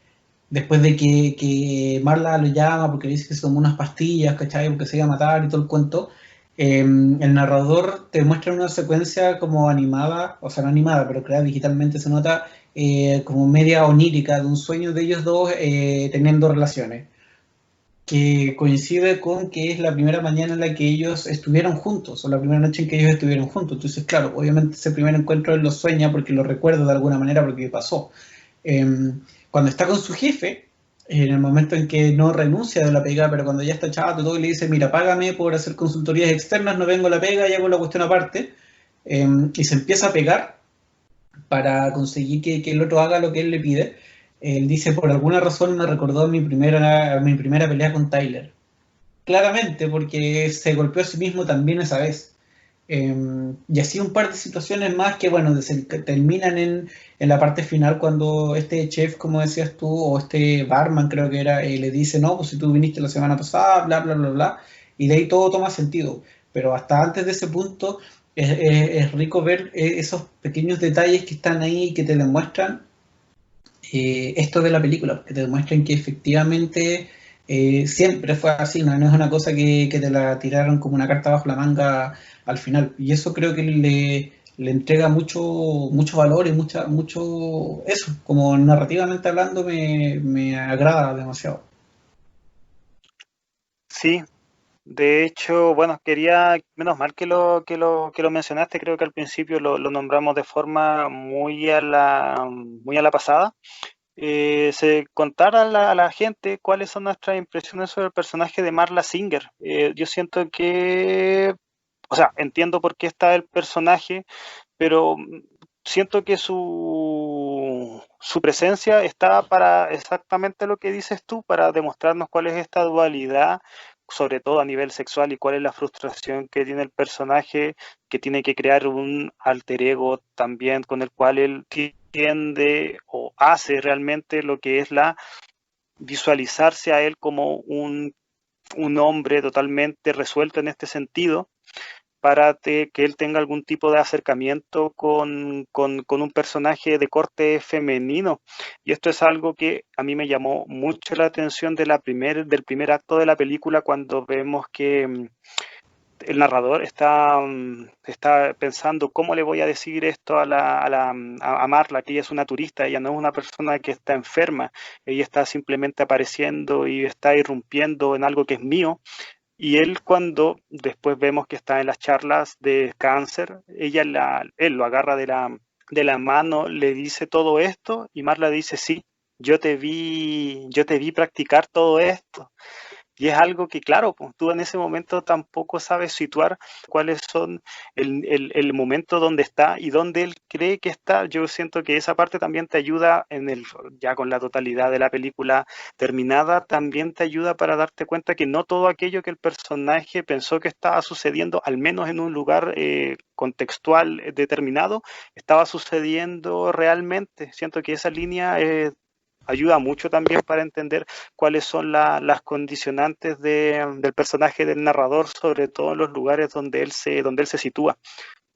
S1: después de que Marla lo llama porque le dice que se tomó unas pastillas, ¿cachai? Porque se iba a matar y todo el cuento, el narrador te muestra una secuencia como animada, o sea, no animada, pero creada digitalmente, se nota como media onírica de un sueño de ellos dos teniendo relaciones, que coincide con que es la primera mañana en la que ellos estuvieron juntos, o la primera noche en que ellos estuvieron juntos. Entonces, claro, obviamente ese primer encuentro él lo sueña porque lo recuerda de alguna manera porque pasó. Eh, Cuando está con su jefe, en el momento en que no renuncia de la pega, pero cuando ya está chato todo y le dice, mira, págame por hacer consultorías externas, no vengo a la pega y hago la cuestión aparte, y se empieza a pegar, para conseguir que el otro haga lo que él le pide. Él dice, por alguna razón me recordó mi primera pelea con Tyler. Claramente, porque se golpeó a sí mismo también esa vez. Y así un par de situaciones más que, bueno, que terminan en la parte final cuando este chef, como decías tú, o este barman creo que era, le dice, no, pues si tú viniste la semana pasada, bla, bla, bla, bla, y de ahí todo toma sentido. Pero hasta antes de ese punto es rico ver esos pequeños detalles que están ahí y que te demuestran esto de la película, que te demuestran que efectivamente siempre fue así, no es una cosa que te la tiraron como una carta bajo la manga al final. Y eso creo que le entrega mucho valor y mucho eso, como narrativamente hablando, me agrada demasiado.
S2: Sí, de hecho, bueno, quería, menos mal que lo mencionaste, creo que al principio lo nombramos de forma muy a la pasada. Se contar a la gente cuáles son nuestras impresiones sobre el personaje de Marla Singer. Yo siento que, o sea, entiendo por qué está el personaje, pero siento que su presencia está para exactamente lo que dices tú, para demostrarnos cuál es esta dualidad, sobre todo a nivel sexual, y cuál es la frustración que tiene el personaje, que tiene que crear un alter ego también con el cual él tiende o hace realmente lo que es la visualizarse a él como un hombre totalmente resuelto en este sentido para que él tenga algún tipo de acercamiento con un personaje de corte femenino. Y esto es algo que a mí me llamó mucho la atención del primer acto de la película, cuando vemos que el narrador está pensando cómo le voy a decir esto a Marla, que ella es una turista, ella no es una persona que está enferma, ella está simplemente apareciendo y está irrumpiendo en algo que es mío. Y él, cuando después vemos que está en las charlas de cáncer, él lo agarra de la mano, le dice todo esto, y Marla dice, sí, yo te vi practicar todo esto. Y es algo que, claro, pues, tú en ese momento tampoco sabes situar cuáles son el momento donde está y dónde él cree que está. Yo siento que esa parte también te ayuda ya con la totalidad de la película terminada, también te ayuda para darte cuenta que no todo aquello que el personaje pensó que estaba sucediendo, al menos en un lugar contextual determinado, estaba sucediendo realmente. Siento que esa línea ayuda mucho también para entender cuáles son las condicionantes del personaje del narrador, sobre todo en los lugares donde él se sitúa,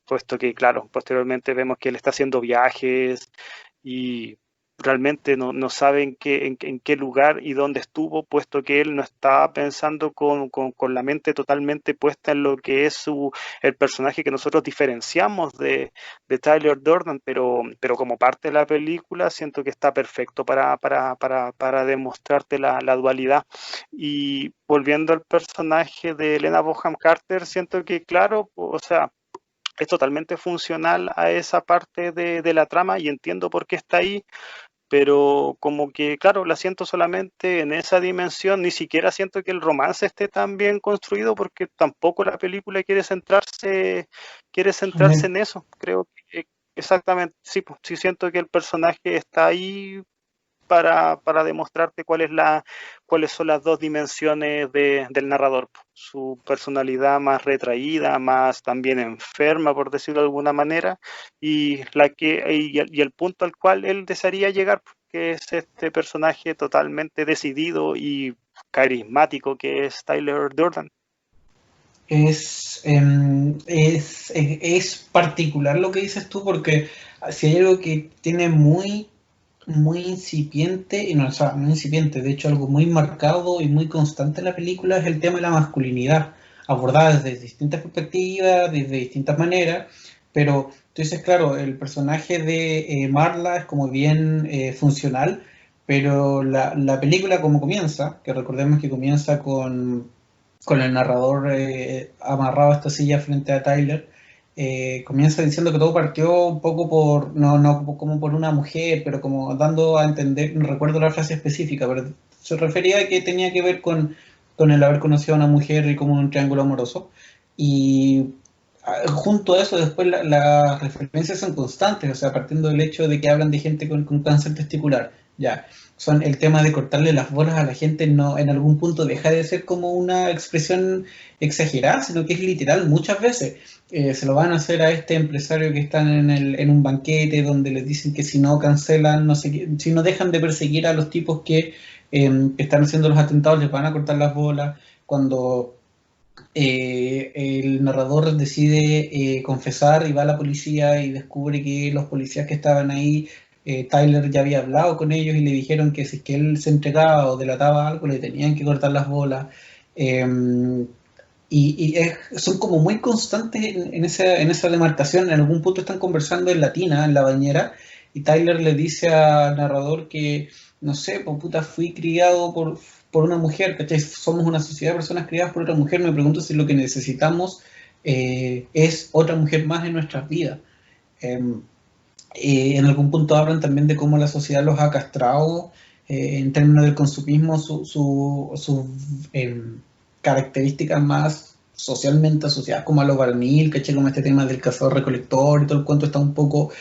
S2: puesto que, claro, posteriormente vemos que él está haciendo viajes y realmente no sabe en qué lugar y dónde estuvo, puesto que él no estaba pensando con la mente totalmente puesta en lo que es el personaje que nosotros diferenciamos de Tyler Durden, pero como parte de la película siento que está perfecto para demostrarte la dualidad. Y volviendo al personaje de Helena Bonham Carter, siento que, claro, o sea, es totalmente funcional a esa parte de la trama y entiendo por qué está ahí, pero como que, claro, la siento solamente en esa dimensión, ni siquiera siento que el romance esté tan bien construido, porque tampoco la película quiere centrarse en eso. Creo que exactamente, sí, pues, sí siento que el personaje está ahí para demostrarte cuáles son las dos dimensiones del narrador. Su personalidad más retraída, más también enferma, por decirlo de alguna manera, y el punto al cual él desearía llegar, que es este personaje totalmente decidido y carismático que es Tyler Durden.
S1: Es particular lo que dices tú porque si hay algo que tiene muy incipiente, y no, o sea, no incipiente, de hecho algo muy marcado y muy constante en la película es el tema de la masculinidad, abordada desde distintas perspectivas, desde distintas maneras, pero tú dices, claro, el personaje de Marla es como bien funcional, pero la película como comienza, que recordemos que comienza con el narrador amarrado a esta silla frente a Tyler, comienza diciendo que todo partió un poco no como por una mujer, pero como dando a entender, no recuerdo la frase específica, pero se refería a que tenía que ver con el haber conocido a una mujer y como un triángulo amoroso. Y junto a eso, después las referencias son constantes, o sea, partiendo del hecho de que hablan de gente con cáncer testicular, ya, son el tema de cortarle las bolas a la gente, no, en algún punto deja de ser como una expresión exagerada, sino que es literal muchas veces. Se lo van a hacer a este empresario que están en un banquete donde les dicen que si no cancelan, no sé si no dejan de perseguir a los tipos que están haciendo los atentados, les van a cortar las bolas. Cuando el narrador decide confesar y va a la policía y descubre que los policías que estaban ahí, Tyler ya había hablado con ellos y le dijeron que si es que él se entregaba o delataba algo, le tenían que cortar las bolas. Eh, son como muy constantes en esa demarcación. En algún punto están conversando en latina, en la bañera, y Tyler le dice al narrador que, no sé, pues puta, fui criado por una mujer, ¿cachai? Somos una sociedad de personas criadas por otra mujer. Me pregunto si lo que necesitamos es otra mujer más en nuestras vidas. Eh, en algún punto hablan también de cómo la sociedad los ha castrado en términos del consumismo, sus características más socialmente asociadas como a lo varonil, ¿caché? Como este tema del cazador-recolector y todo el cuento está un poco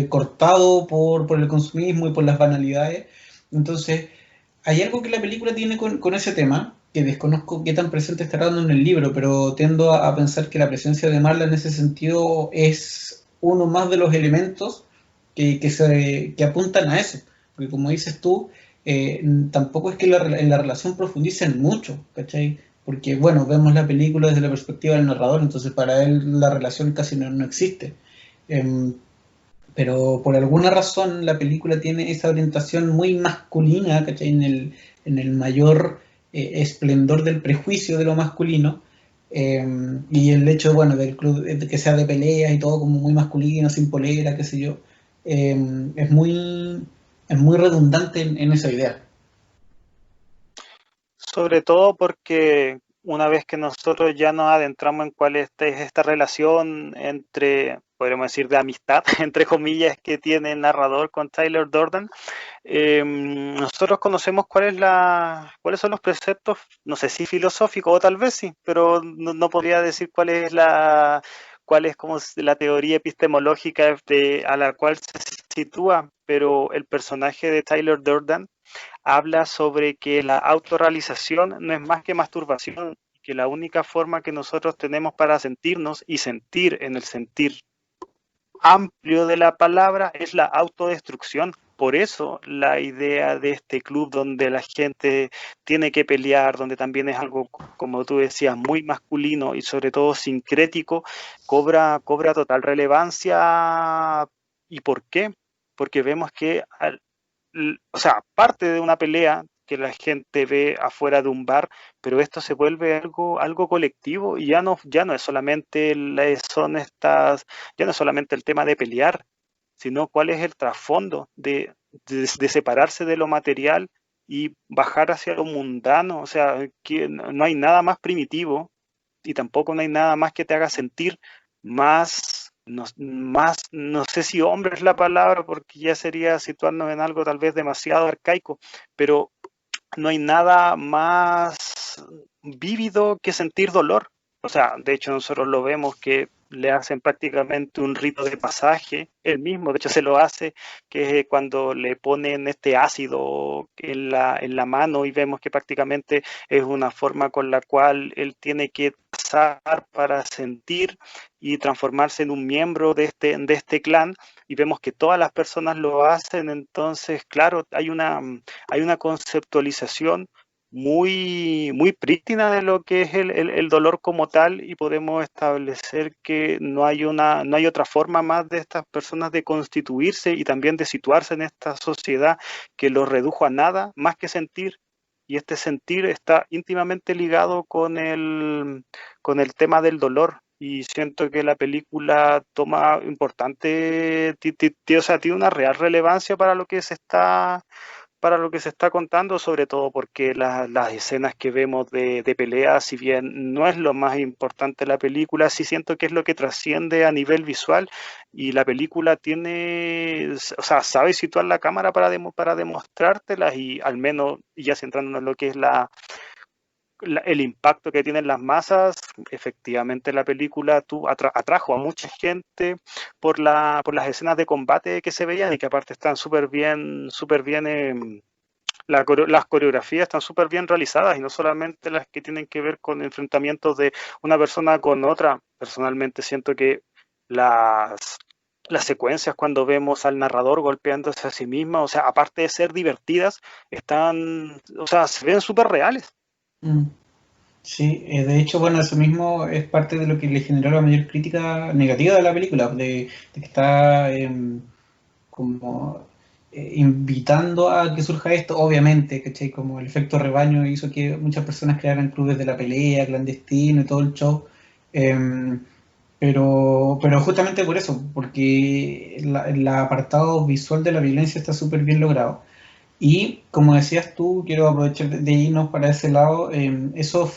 S1: cortado por el consumismo y por las banalidades. Entonces, hay algo que la película tiene con ese tema, que desconozco qué tan presente estará dando en el libro, pero tiendo a pensar que la presencia de Marla en ese sentido es uno más de los elementos que apuntan a eso. Porque como dices tú, tampoco es que en la relación profundicen mucho, ¿cachai? Porque, bueno, vemos la película desde la perspectiva del narrador, entonces para él la relación casi no existe. Em, pero por alguna razón la película tiene esa orientación muy masculina, ¿cachai? En el mayor esplendor del prejuicio de lo masculino, eh, y el hecho, bueno, del club, de que sea de peleas y todo como muy masculino, sin polera, qué sé yo, eh, es muy es muy redundante en esa idea.
S2: Sobre todo porque una vez que nosotros ya nos adentramos en cuál es esta relación entre, podríamos decir, de amistad, entre comillas, que tiene el narrador con Tyler Durden, nosotros conocemos cuáles son los preceptos, no sé si filosóficos o tal vez sí, pero no podría decir cuál es como la teoría epistemológica a la cual se sitúa, pero el personaje de Tyler Durden habla sobre que la autorrealización no es más que masturbación, que la única forma que nosotros tenemos para sentirnos y sentir en el sentir amplio de la palabra es la autodestrucción. Por eso la idea de este club donde la gente tiene que pelear, donde también es algo, como tú decías, muy masculino y sobre todo sincrético, cobra total relevancia. ¿Y por qué? Porque vemos que o sea, parte de una pelea que la gente ve afuera de un bar, pero esto se vuelve algo colectivo y ya no es solamente ya no es solamente el tema de pelear, sino cuál es el trasfondo de separarse de lo material y bajar hacia lo mundano. O sea, que no hay nada más primitivo y tampoco no hay nada más que te haga sentir no sé si hombre es la palabra, porque ya sería situarnos en algo tal vez demasiado arcaico, pero no hay nada más vívido que sentir dolor. O sea, de hecho nosotros lo vemos que le hacen prácticamente un rito de pasaje, él mismo, de hecho se lo hace, que es cuando le ponen este ácido en la mano y vemos que prácticamente es una forma con la cual él tiene que pasar para sentir y transformarse en un miembro de este clan y vemos que todas las personas lo hacen, entonces claro, hay una conceptualización muy prístina de lo que es el dolor como tal y podemos establecer que no hay otra forma más de estas personas de constituirse y también de situarse en esta sociedad que lo redujo a nada más que sentir. Y este sentir está íntimamente ligado con el tema del dolor. Y siento que la película toma importante, o sea, tiene una real relevancia para lo que se está contando, sobre todo porque las escenas que vemos de pelea, si bien no es lo más importante de la película, sí siento que es lo que trasciende a nivel visual y la película o sea, sabe situar la cámara para demostrártelas y al menos, y ya centrándonos en lo que es el impacto que tienen las masas, efectivamente la película atrajo a mucha gente por las escenas de combate que se veían y que aparte están súper bien, las coreografías están súper bien realizadas y no solamente las que tienen que ver con enfrentamientos de una persona con otra. Personalmente siento que las secuencias cuando vemos al narrador golpeándose a sí misma, o sea, aparte de ser divertidas, o sea, se ven súper reales.
S1: Sí, de hecho, bueno, eso mismo es parte de lo que le generó la mayor crítica negativa de la película, de que está como invitando a que surja esto, obviamente, ¿cachai? Como el efecto rebaño hizo que muchas personas crearan clubes de la pelea, clandestino y todo el show. Pero justamente por eso, porque el apartado visual de la violencia está súper bien logrado. Y como decías tú, quiero aprovechar de irnos para ese lado. Eso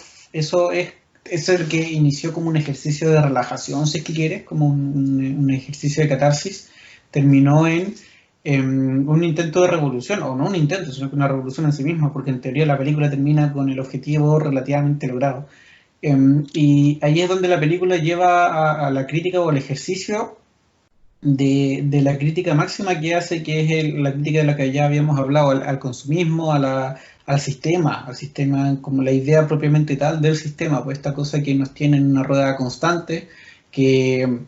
S1: es el que inició como un ejercicio de relajación, si es que quieres, como un ejercicio de catarsis, terminó en un intento de revolución, o no un intento, sino que una revolución en sí misma, porque en teoría la película termina con el objetivo relativamente logrado. Y ahí es donde la película lleva a la crítica o al ejercicio de la crítica máxima que hace, que es la crítica de la que ya habíamos hablado, al consumismo, al sistema como la idea propiamente tal del sistema, pues esta cosa que nos tiene en una rueda constante, que,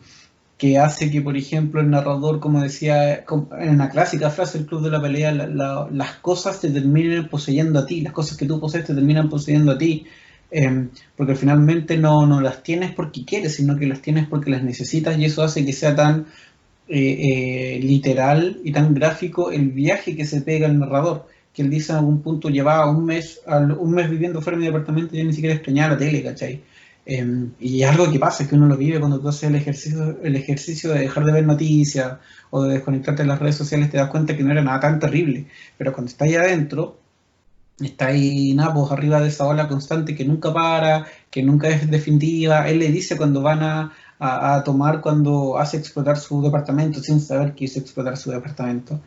S1: que hace que, por ejemplo, el narrador, como decía en una clásica frase del Club de la Pelea, las cosas te terminen poseyendo a ti, las cosas que tú posees te terminan poseyendo a ti, porque finalmente no las tienes porque quieres, sino que las tienes porque las necesitas, y eso hace que sea tan literal y tan gráfico el viaje que se pega el narrador, que él dice en algún punto llevaba un mes viviendo fuera de mi departamento y yo ni siquiera extrañaba la tele, ¿cachai? Y es algo que pasa, es que uno lo vive cuando tú haces el ejercicio de dejar de ver noticias o de desconectarte de las redes sociales, te das cuenta que no era nada tan terrible, pero cuando estás ahí adentro, está ahí nada, pues arriba de esa ola constante que nunca para, que nunca es definitiva. Él le dice cuando van a tomar, cuando hace explotar su departamento sin saber que hizo explotar su departamento,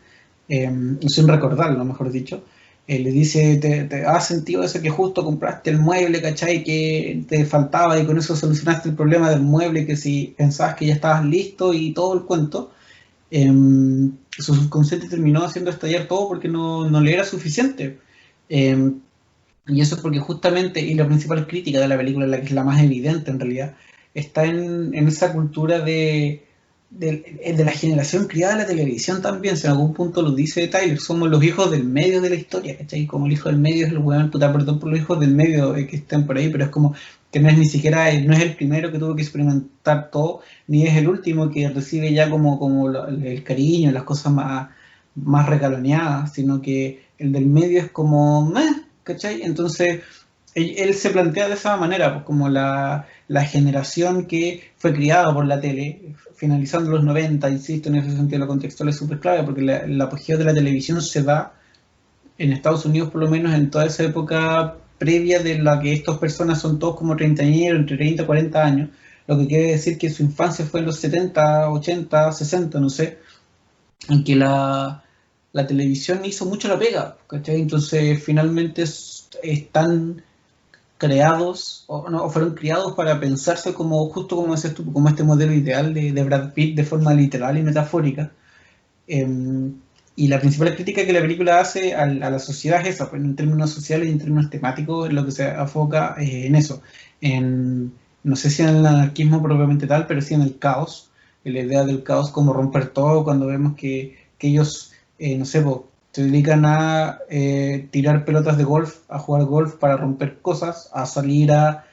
S1: sin recordarlo, mejor dicho. Le dice, ¿te ha sentido eso que justo compraste el mueble, ¿cachai? Que te faltaba y con eso solucionaste el problema del mueble, que si pensabas que ya estabas listo y todo el cuento. Su subconsciente terminó haciendo estallar todo porque no le era suficiente. Eh, y eso es porque justamente, y la principal crítica de la película, la que es la más evidente en realidad, está en esa cultura de la generación criada de la televisión también. Si en algún punto lo dice Tyler, somos los hijos del medio de la historia, ¿cachai? Como el hijo del medio es el weón, puta, perdón por los hijos del medio que estén por ahí, pero es como que no es ni siquiera, no es el primero que tuvo que experimentar todo, ni es el último que recibe ya como el cariño, las cosas más regaloneadas, sino que el del medio es como, meh, ¿cachai? Entonces, él se plantea de esa manera, pues como la generación que fue criada por la tele, finalizando los 90, insisto, en ese sentido la contextual es súper clave, porque el apogeo de la televisión se da en Estados Unidos, por lo menos en toda esa época previa de la que estas personas son todos como treintañeros, entre 30 y 40 años, lo que quiere decir que su infancia fue en los 70, 80, 60, no sé, en que la televisión hizo mucho la pega, ¿cachai? Entonces finalmente están creados, o fueron criados para pensarse como, justo como dices tú, como este modelo ideal de Brad Pitt de forma literal y metafórica. Eh, y la principal crítica que la película hace a la sociedad es esa, pues, en términos sociales y en términos temáticos, en lo que se enfoca en eso, no sé si en el anarquismo propiamente tal, pero sí en el caos, en la idea del caos como romper todo, cuando vemos que ellos, no sé, pues, se dedican a tirar pelotas de golf, a jugar golf para romper cosas, a salir a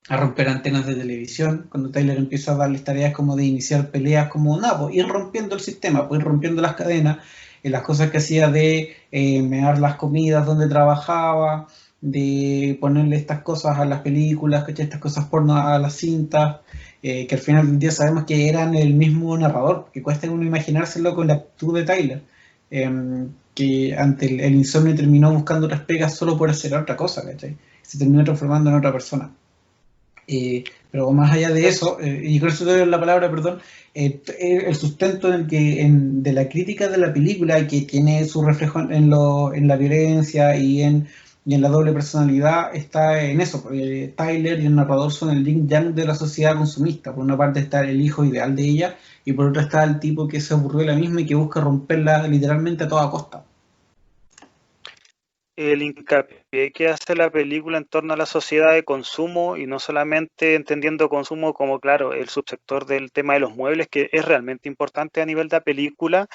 S1: romper antenas de televisión, cuando Tyler empieza a darles tareas como de iniciar peleas, como nada, pues ir rompiendo el sistema, pues ir rompiendo las cadenas, las cosas que hacía de mear las comidas donde trabajaba, de ponerle estas cosas a las películas, ¿cachai? Estas cosas porno a las cintas, que al final del día sabemos que eran el mismo narrador, que cuesta uno imaginárselo con la actitud de Tyler, que ante el insomnio terminó buscando otras pegas solo por hacer otra cosa, ¿cachai? Se terminó transformando en otra persona. Pero más allá de eso, y con eso te doy la palabra, perdón, el sustento de la crítica de la película, que tiene su reflejo en la violencia y en y en la doble personalidad está en eso, porque Tyler y el narrador son el yin yang de la sociedad consumista. Por una parte está el hijo ideal de ella, y por otra está el tipo que se aburrió de la misma y que busca romperla literalmente a toda costa.
S2: El hincapié que hace la película en torno a la sociedad de consumo y no solamente entendiendo consumo como, claro, el subsector del tema de los muebles, que es realmente importante a nivel de la película,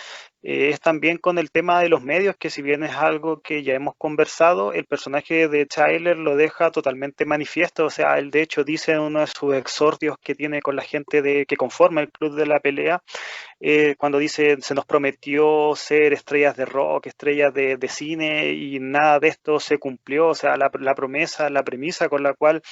S2: es también con el tema de los medios, que si bien es algo que ya hemos conversado, el personaje de Tyler lo deja totalmente manifiesto. O sea, él de hecho dice en uno de sus exordios que tiene con la gente que conforma el club de la pelea, cuando dice se nos prometió ser estrellas de rock, estrellas de cine y nada de esto se cumplió. O sea, la promesa, la premisa con la cual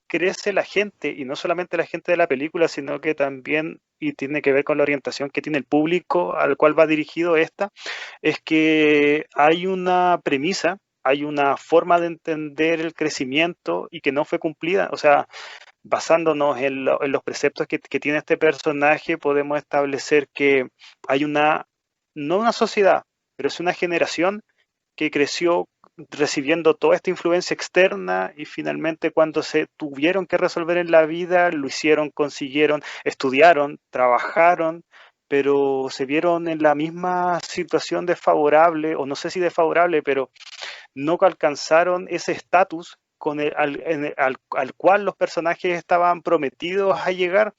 S2: crece la gente, y no solamente la gente de la película, sino que también, y tiene que ver con la orientación que tiene el público al cual va dirigido esta, es que hay una premisa, hay una forma de entender el crecimiento y que no fue cumplida. O sea, basándonos en los preceptos que tiene este personaje, podemos establecer que hay no una sociedad, pero es una generación que creció recibiendo toda esta influencia externa, y finalmente cuando se tuvieron que resolver en la vida, lo hicieron, consiguieron, estudiaron, trabajaron, pero se vieron en la misma situación desfavorable, o no sé si desfavorable, pero no alcanzaron ese estatus al cual los personajes estaban prometidos a llegar.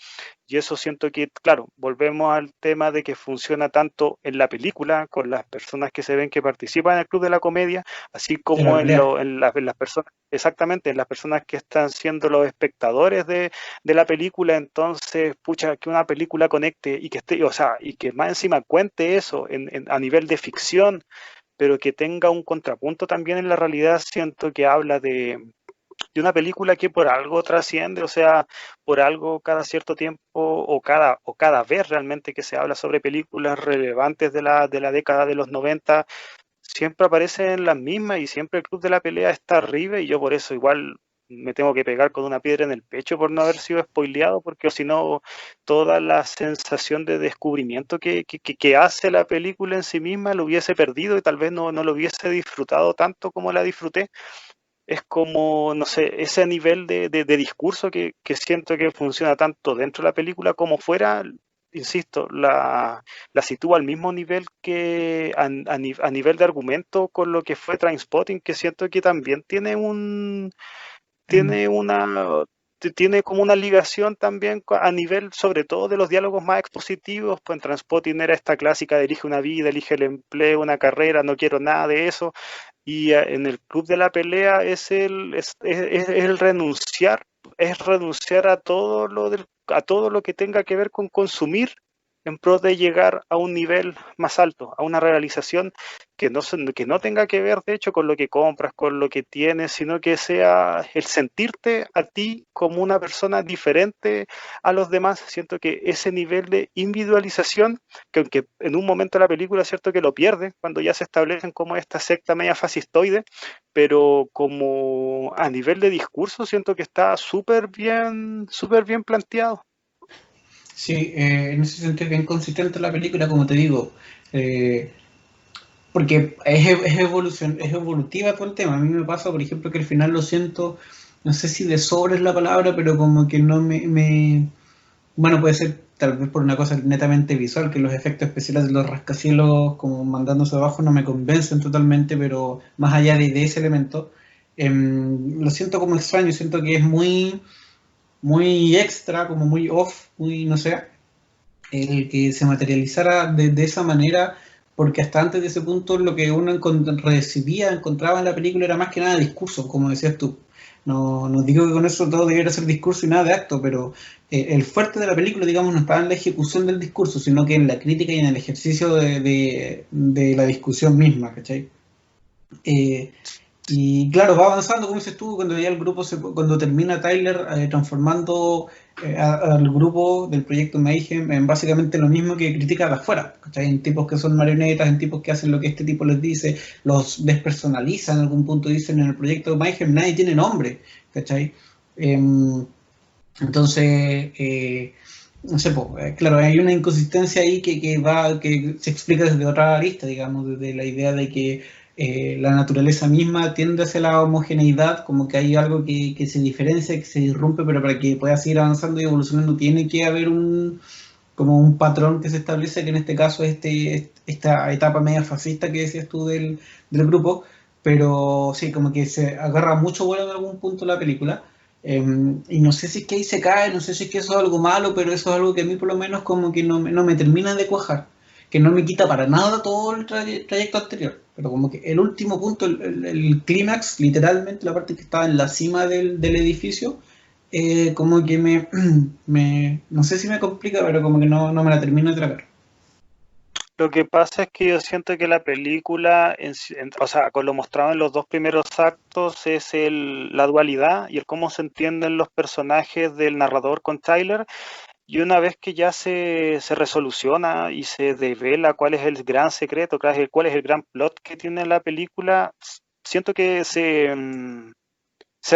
S2: Y eso siento que, claro, volvemos al tema de que funciona tanto en la película, con las personas que se ven que participan en el Club de la Comedia, así
S1: De la
S2: como
S1: pelea.
S2: en las personas, exactamente, en las personas que están siendo los espectadores de la película. Entonces, pucha, que una película conecte y que esté, o sea, y que más encima cuente eso a nivel de ficción, pero que tenga un contrapunto también en la realidad, siento que habla de una película que por algo trasciende. O sea, por algo cada cierto tiempo o cada vez realmente que se habla sobre películas relevantes de la década de los 90, siempre aparecen las mismas y siempre el Club de la Pelea está arriba, y yo por eso igual me tengo que pegar con una piedra en el pecho por no haber sido spoileado, porque si no, toda la sensación de descubrimiento que hace la película en sí misma lo hubiese perdido, y tal vez no lo hubiese disfrutado tanto como la disfruté. Es como, no sé, ese nivel de discurso que siento que funciona tanto dentro de la película como fuera. Insisto, la sitúa al mismo nivel que a nivel de argumento con lo que fue Trainspotting, que siento que también
S1: Mm.
S2: tiene una, tiene como una ligación también a nivel, sobre todo, de los diálogos más expositivos. Pues en Trainspotting era esta clásica de elige una vida, elige el empleo, una carrera, no quiero nada de eso. Y en el Club de la Pelea es el renunciar, es renunciar a a todo lo que tenga que ver con consumir en pro de llegar a un nivel más alto, a una realización que no tenga que ver, de hecho, con lo que compras, con lo que tienes, sino que sea el sentirte a ti como una persona diferente a los demás. Siento que ese nivel de individualización, que aunque en un momento de la película es cierto que lo pierde, cuando ya se establecen como esta secta media fascistoide, pero como a nivel de discurso siento que está súper bien planteado.
S1: Sí, en ese sentido es bien consistente la película, como te digo, eh, porque es evolutiva todo el tema. A mí me pasa, por ejemplo, que al final lo siento, no sé si de sobre es la palabra, pero como que no bueno, puede ser tal vez por una cosa netamente visual, que los efectos especiales de los rascacielos como mandándose abajo no me convencen totalmente, pero más allá de ese elemento, lo siento como extraño, siento que es muy extra, como muy off, muy, no sé, el que se materializara de esa manera, porque hasta antes de ese punto lo que uno recibía, encontraba en la película era más que nada discurso, como decías tú. No digo que con eso todo debiera ser discurso y nada de acto, pero el fuerte de la película, digamos, no está en la ejecución del discurso, sino que en la crítica y en el ejercicio de la discusión misma, ¿cachai? Eh, y claro, va avanzando, como dices tú, cuando ya el grupo cuando termina Tyler transformando al grupo del proyecto Mayhem en básicamente lo mismo que critica de afuera, ¿cachai? En tipos que son marionetas, en tipos que hacen lo que este tipo les dice, los despersonalizan, en algún punto dicen en el proyecto Mayhem nadie tiene nombre, ¿cachai? Entonces, no sé, claro, hay una inconsistencia ahí que se explica desde otra arista, digamos, desde la idea de que la naturaleza misma tiende hacia la homogeneidad, como que hay algo que se diferencia, que se irrumpe, pero para que pueda seguir avanzando y evolucionando tiene que haber como un patrón que se establece, que en este caso es esta etapa media fascista que decías tú del grupo, pero sí, como que se agarra mucho vuelo en algún punto la película. Y no sé si es que ahí se cae, no sé si es que eso es algo malo, pero eso es algo que a mí por lo menos como que no me termina de cuajar, que no me quita para nada todo el trayecto anterior, pero como que el último punto, el clímax, literalmente la parte que estaba en la cima del edificio, como que no sé si me complica, pero como que no me la termino de tragar.
S2: Lo que pasa es que yo siento que la película, o sea, con lo mostrado en los dos primeros actos, es la dualidad y el cómo se entienden los personajes del narrador con Tyler. Y una vez que ya se resoluciona y se devela cuál es el gran secreto, cuál es el gran plot que tiene la película, siento que se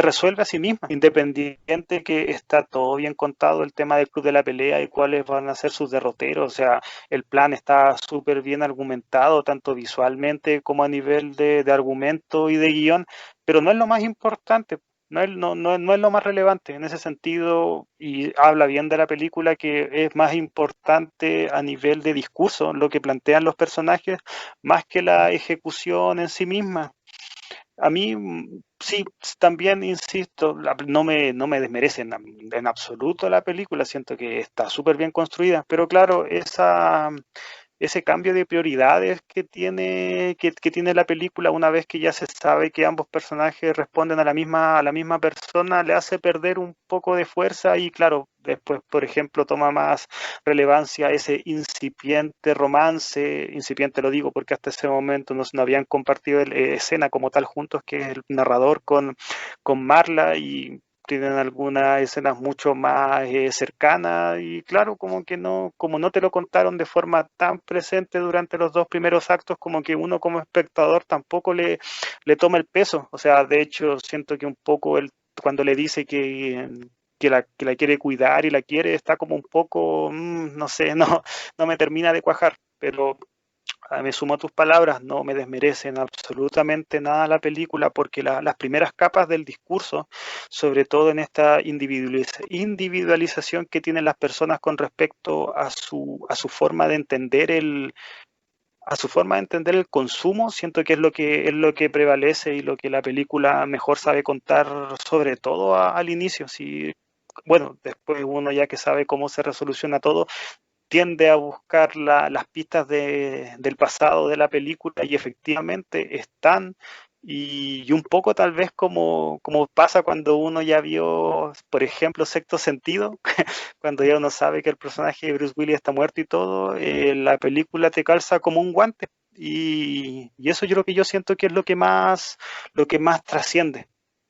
S2: resuelve a sí misma, independiente que está todo bien contado el tema del club de la pelea y cuáles van a ser sus derroteros. O sea, el plan está súper bien argumentado, tanto visualmente como a nivel de argumento y de guión, pero no es lo más importante. No es lo más relevante en ese sentido, y habla bien de la película, que es más importante a nivel de discurso lo que plantean los personajes más que la ejecución en sí misma. A mí, sí, también insisto, no me desmerece en absoluto la película, siento que está súper bien construida, pero claro, ese cambio de prioridades que tiene la película una vez que ya se sabe que ambos personajes responden a la misma persona, le hace perder un poco de fuerza y claro, después, por ejemplo, toma más relevancia ese incipiente romance, incipiente lo digo porque hasta ese momento no habían compartido escena como tal juntos, que es el narrador con Marla, y tienen algunas escenas mucho más cercanas y claro, como no te lo contaron de forma tan presente durante los dos primeros actos, como que uno como espectador tampoco le toma el peso. O sea, de hecho, siento que un poco cuando le dice que la quiere cuidar y la quiere, está como un poco, no sé, no me termina de cuajar, pero me sumo a tus palabras, no me desmerecen absolutamente nada la película, porque las primeras capas del discurso, sobre todo en esta individualización que tienen las personas con respecto a su forma de entender a su forma de entender el consumo, siento que es lo que prevalece y lo que la película mejor sabe contar, sobre todo al inicio. Sí, bueno, después uno ya que sabe cómo se resoluciona todo, tiende a buscar las pistas del pasado de la película y efectivamente están, y un poco tal vez como pasa cuando uno ya vio, por ejemplo, Sexto Sentido, cuando ya uno sabe que el personaje de Bruce Willis está muerto y todo, la película te calza como un guante. Y eso yo lo que yo siento que es lo que más trasciende,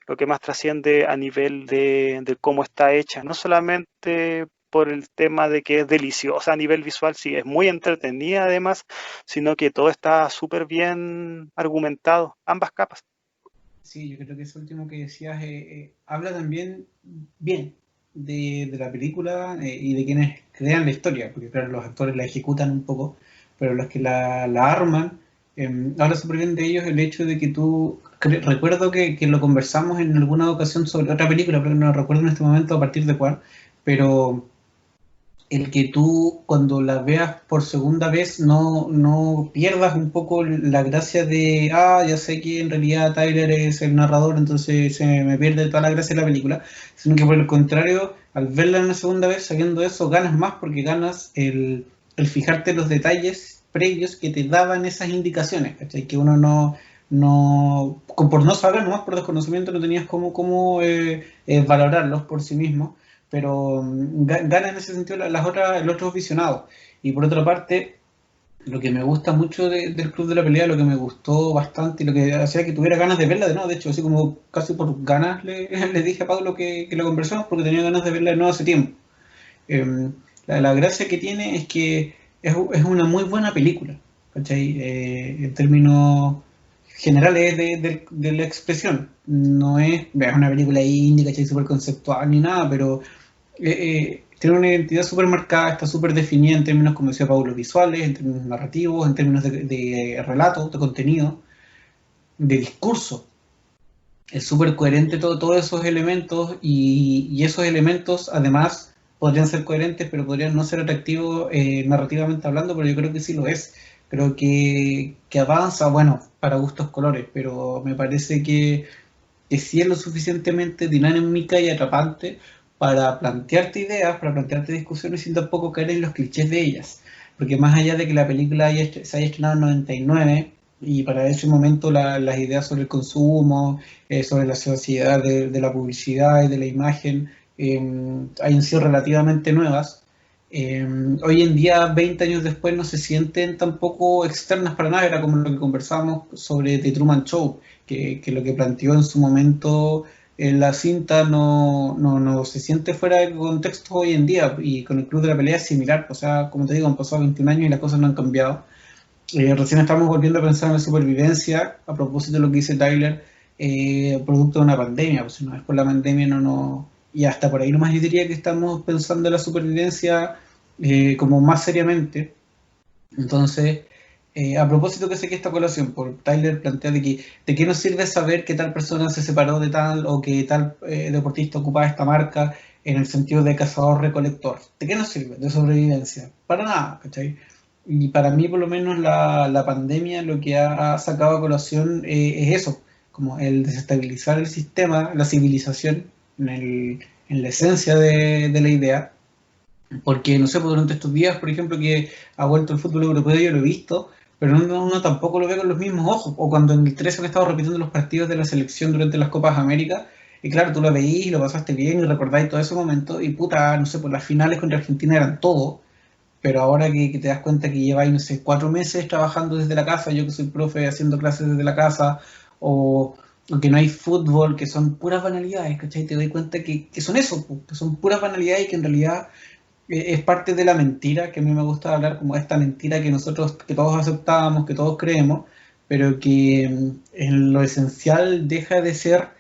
S2: lo que más trasciende a nivel de cómo está hecha, no solamente por el tema de que es deliciosa a nivel visual, sí, es muy entretenida además, sino que todo está súper bien argumentado, ambas capas.
S1: Sí, yo creo que eso último que decías habla también bien de la película y de quienes crean la historia, porque claro, los actores la ejecutan un poco, pero los que la arman, habla súper bien de ellos el hecho de que recuerdo que lo conversamos en alguna ocasión sobre otra película, pero no recuerdo en este momento a partir de cuál, pero el que tú cuando la veas por segunda vez no pierdas un poco la gracia de, ya sé que en realidad Tyler es el narrador, entonces se me pierde toda la gracia de la película, sino que por el contrario, al verla una segunda vez, sabiendo eso, ganas más porque ganas el fijarte en los detalles previos que te daban esas indicaciones, ¿cachai? Que uno por no saber, nomás por desconocimiento, no tenías cómo valorarlos por sí mismo, pero gana en ese sentido los otros visionados. Y por otra parte, lo que me gusta mucho del Club de la Pelea, lo que me gustó bastante y lo que hacía que tuviera ganas de verla de nuevo, de hecho, así como casi por ganas le dije a Pablo que lo conversamos porque tenía ganas de verla de nuevo hace tiempo. La gracia que tiene es que es una muy buena película, ¿cachai? En términos generales de la expresión. No es una película indie, ¿cachai? Súper conceptual ni nada, pero tiene una identidad súper marcada, está súper definida en términos, como decía Pablo, visuales, en términos narrativos, en términos de relato, de contenido. discurso. Es súper coherente todos esos elementos y esos elementos además podrían ser coherentes, pero podrían no ser atractivos narrativamente hablando, pero yo creo que sí lo es. Creo que avanza, bueno, para gustos colores, pero me parece que sí es lo suficientemente dinámica y atrapante para plantearte ideas, para plantearte discusiones sin tampoco caer en los clichés de ellas. Porque más allá de que la película se haya estrenado en 99 y para ese momento las ideas sobre el consumo, sobre la sociedad de la publicidad y de la imagen hayan sido relativamente nuevas, hoy en día, 20 años después, no se sienten tampoco externas para nada. Era como lo que conversábamos sobre The Truman Show, que lo que planteó en su momento en la cinta no se siente fuera de contexto hoy en día. Y con el Club de la Pelea es similar. O sea, como te digo, han pasado 21 años y las cosas no han cambiado. Recién estamos volviendo a pensar en la supervivencia, a propósito de lo que dice Tyler, producto de una pandemia. Pues si no es por la pandemia, no. Y hasta por ahí nomás yo diría que estamos pensando en la supervivencia como más seriamente. Entonces, a propósito que sé que esta colación por Tyler plantea de qué nos sirve saber que tal persona se separó de tal o que tal deportista ocupaba esta marca en el sentido de cazador-recolector. ¿De qué nos sirve? De sobrevivencia. Para nada, ¿cachai? Y para mí, por lo menos, la pandemia lo que ha sacado a colación es eso, como el desestabilizar el sistema, la civilización, en la esencia de la idea, porque, no sé, pues durante estos días, por ejemplo, que ha vuelto el fútbol europeo, yo lo he visto, pero uno tampoco lo ve con los mismos ojos. O cuando en el 13 han estado repitiendo los partidos de la selección durante las Copas América, y claro, tú lo veís y lo pasaste bien y recordáis todo ese momento, y puta, no sé, pues las finales contra Argentina eran todo, pero ahora que te das cuenta que lleváis, no sé, 4 meses trabajando desde la casa, yo que soy profe haciendo clases desde la casa, o, o que no hay fútbol, que son puras banalidades, ¿cachai? Te doy cuenta que son eso, que son puras banalidades y que en realidad es parte de la mentira, que a mí me gusta hablar como esta mentira que nosotros, que todos aceptábamos, que todos creemos, pero que en lo esencial deja de ser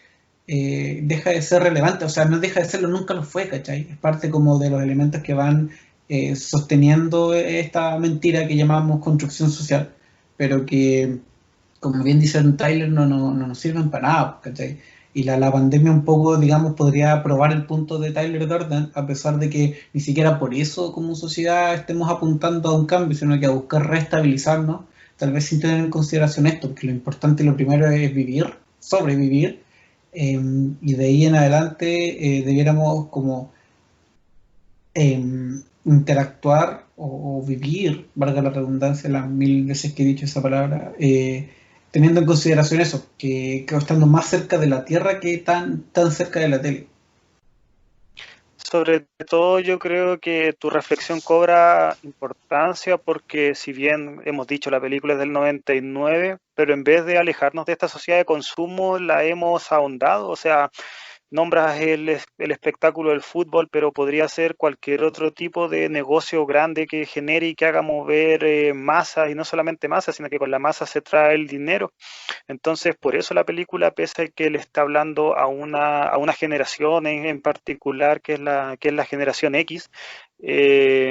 S1: relevante, o sea, no deja de serlo, nunca lo fue, ¿cachai? Es parte como de los elementos que van sosteniendo esta mentira que llamamos construcción social, pero que, como bien dice Tyler, no nos sirven para nada, ¿cachai? Y la pandemia un poco, digamos, podría probar el punto de Tyler Durden, a pesar de que ni siquiera por eso como sociedad estemos apuntando a un cambio, sino que a buscar restabilizarnos, tal vez sin tener en consideración esto, porque lo importante y lo primero es vivir, sobrevivir, y de ahí en adelante debiéramos como interactuar o vivir, valga la redundancia, las 1000 veces que he dicho esa palabra, teniendo en consideración eso, que estando más cerca de la Tierra que tan cerca de la tele.
S2: Sobre todo yo creo que tu reflexión cobra importancia porque si bien hemos dicho la película es del 99, pero en vez de alejarnos de esta sociedad de consumo la hemos ahondado, o sea, nombras el espectáculo del fútbol, pero podría ser cualquier otro tipo de negocio grande que genere y que haga mover masas, y no solamente masas, sino que con la masa se trae el dinero. Entonces, por eso la película, pese a que le está hablando a una generación en particular, que es la generación X,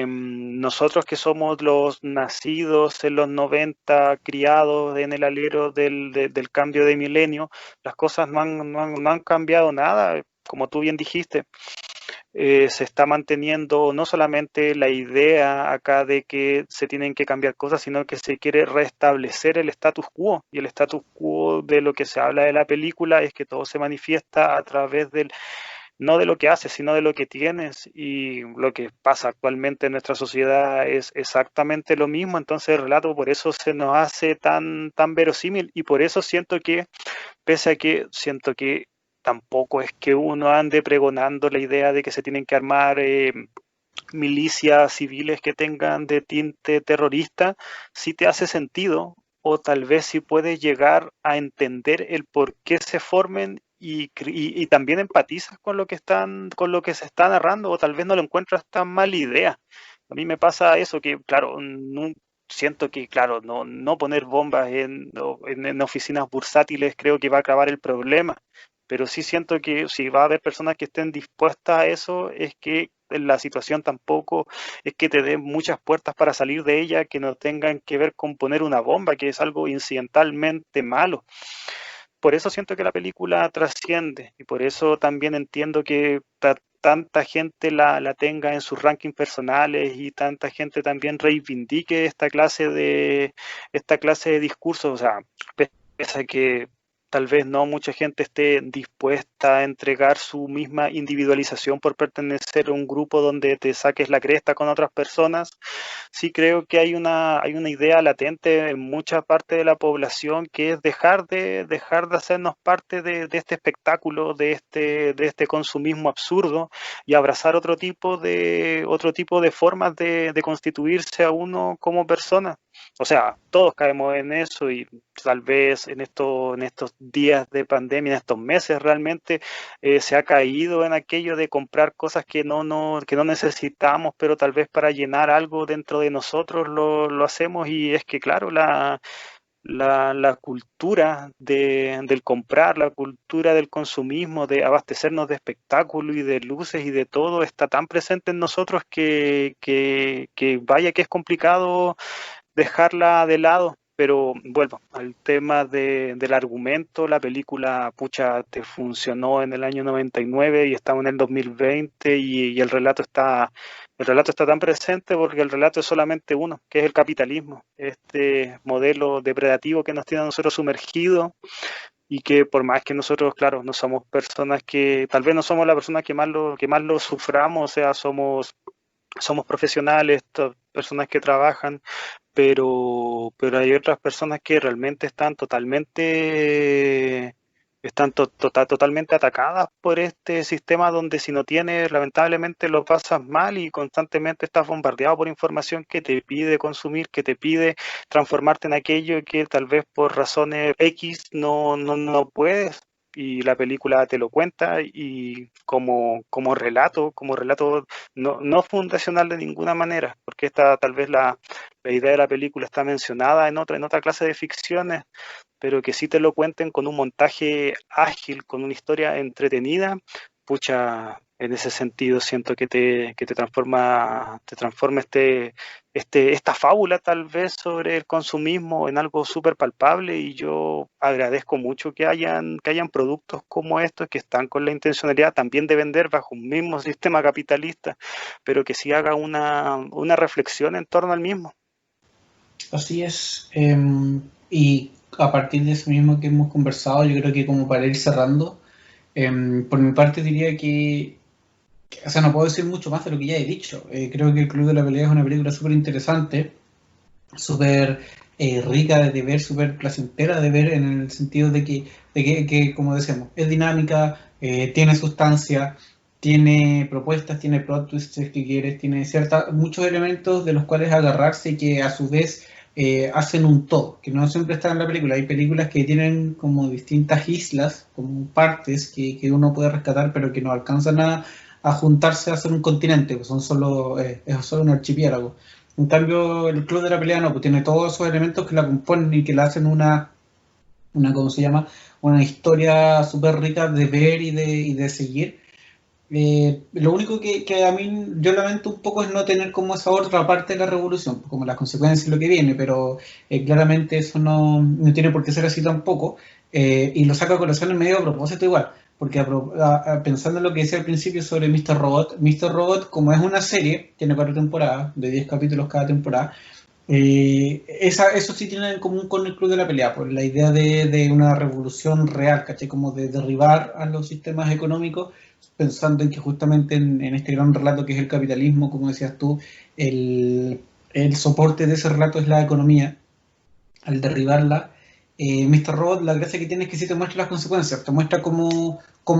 S2: nosotros que somos los nacidos en los 90 criados en el alero del cambio de milenio, las cosas no han cambiado nada. Como tú bien dijiste, se está manteniendo no solamente la idea acá de que se tienen que cambiar cosas, sino que se quiere restablecer el status quo. Y el status quo de lo que se habla de la película es que todo se manifiesta a través no de lo que haces, sino de lo que tienes. Y lo que pasa actualmente en nuestra sociedad es exactamente lo mismo. Entonces el relato por eso se nos hace tan verosímil, y por eso siento que, pese a que siento que tampoco es que uno ande pregonando la idea de que se tienen que armar milicias civiles que tengan de tinte terrorista, sí te hace sentido, o tal vez sí puedes llegar a entender el por qué se formen, y también empatizas con lo que se está narrando, o tal vez no lo encuentras tan mala idea. A mí me pasa eso, que claro, siento que, claro, no poner bombas en oficinas bursátiles creo que va a acabar el problema, pero sí siento que si va a haber personas que estén dispuestas a eso, es que la situación tampoco es que te dé muchas puertas para salir de ella que no tengan que ver con poner una bomba, que es algo incidentalmente malo. Por eso siento que la película trasciende y por eso también entiendo que tanta gente la tenga en sus rankings personales y tanta gente también reivindique esta clase de discursos. O sea, pese a que tal vez no mucha gente esté dispuesta a entregar su misma individualización por pertenecer a un grupo donde te saques la cresta con otras personas, sí creo que hay una idea latente en mucha parte de la población que es dejar de hacernos parte de este espectáculo, de este consumismo absurdo y abrazar otro tipo de formas de constituirse a uno como persona. O sea, todos caemos en eso y tal vez en estos días de pandemia, en estos meses realmente se ha caído en aquello de comprar cosas que no necesitamos, pero tal vez para llenar algo dentro de nosotros lo hacemos y es que claro, la cultura del comprar, la cultura del consumismo, de abastecernos de espectáculo y de luces y de todo está tan presente en nosotros que vaya que es complicado dejarla de lado, pero vuelvo al tema del argumento, la película, pucha, te funcionó en el año 99 y estamos en el 2020 y el relato está tan presente porque el relato es solamente uno, que es el capitalismo, este modelo depredativo que nos tiene a nosotros sumergidos y que por más que nosotros, claro, no somos personas que, tal vez no somos la persona que más lo suframos, o sea, somos profesionales, personas que trabajan, pero hay otras personas que realmente totalmente atacadas por este sistema donde si no tienes, lamentablemente lo pasas mal y constantemente estás bombardeado por información que te pide consumir, que te pide transformarte en aquello que tal vez por razones X no puedes. Y la película te lo cuenta y como relato no fundacional de ninguna manera, porque esta tal vez la idea de la película está mencionada en otra clase de ficciones, pero que sí te lo cuenten con un montaje ágil, con una historia entretenida, pucha, en ese sentido siento que te transforma esta fábula tal vez sobre el consumismo en algo súper palpable y yo agradezco mucho que hayan productos como estos que están con la intencionalidad también de vender bajo un mismo sistema capitalista, pero que sí haga una reflexión en torno al mismo.
S1: Así es. Y a partir de eso mismo que hemos conversado, yo creo que como para ir cerrando, por mi parte diría o sea, no puedo decir mucho más de lo que ya he dicho. Creo que El Club de la Pelea es una película súper interesante, súper rica de ver, súper placentera de ver en el sentido de que, como decíamos, es dinámica, tiene sustancia, tiene propuestas, tiene plot twists si es que quieres, tiene muchos elementos de los cuales agarrarse y que a su vez hacen un todo, que no siempre están en la película. Hay películas que tienen como distintas islas, como partes que uno puede rescatar, pero que no alcanzan a juntarse a hacer un continente, pues es solo un archipiélago. En cambio, el Club de la Pelea no, pues tiene todos esos elementos que la componen y que la hacen ¿cómo se llama? Una historia súper rica de ver y de seguir. Lo único que a mí yo lamento un poco es no tener como esa otra parte de la revolución, como las consecuencias y lo que viene, pero claramente eso no tiene por qué ser así tampoco, y lo saco a corazón en medio a propósito igual, porque pensando en lo que decía al principio sobre Mr. Robot, como es una serie, tiene 4 temporadas, de 10 capítulos cada temporada, eso sí tiene en común con el Club de la Pelea, pues la idea de una revolución real, ¿cachai? Como de derribar a los sistemas económicos, pensando en que justamente en este gran relato que es el capitalismo, como decías tú, el soporte de ese relato es la economía. Al derribarla, Mr. Robot, la gracia que tiene es que sí te muestra las consecuencias, te muestra cómo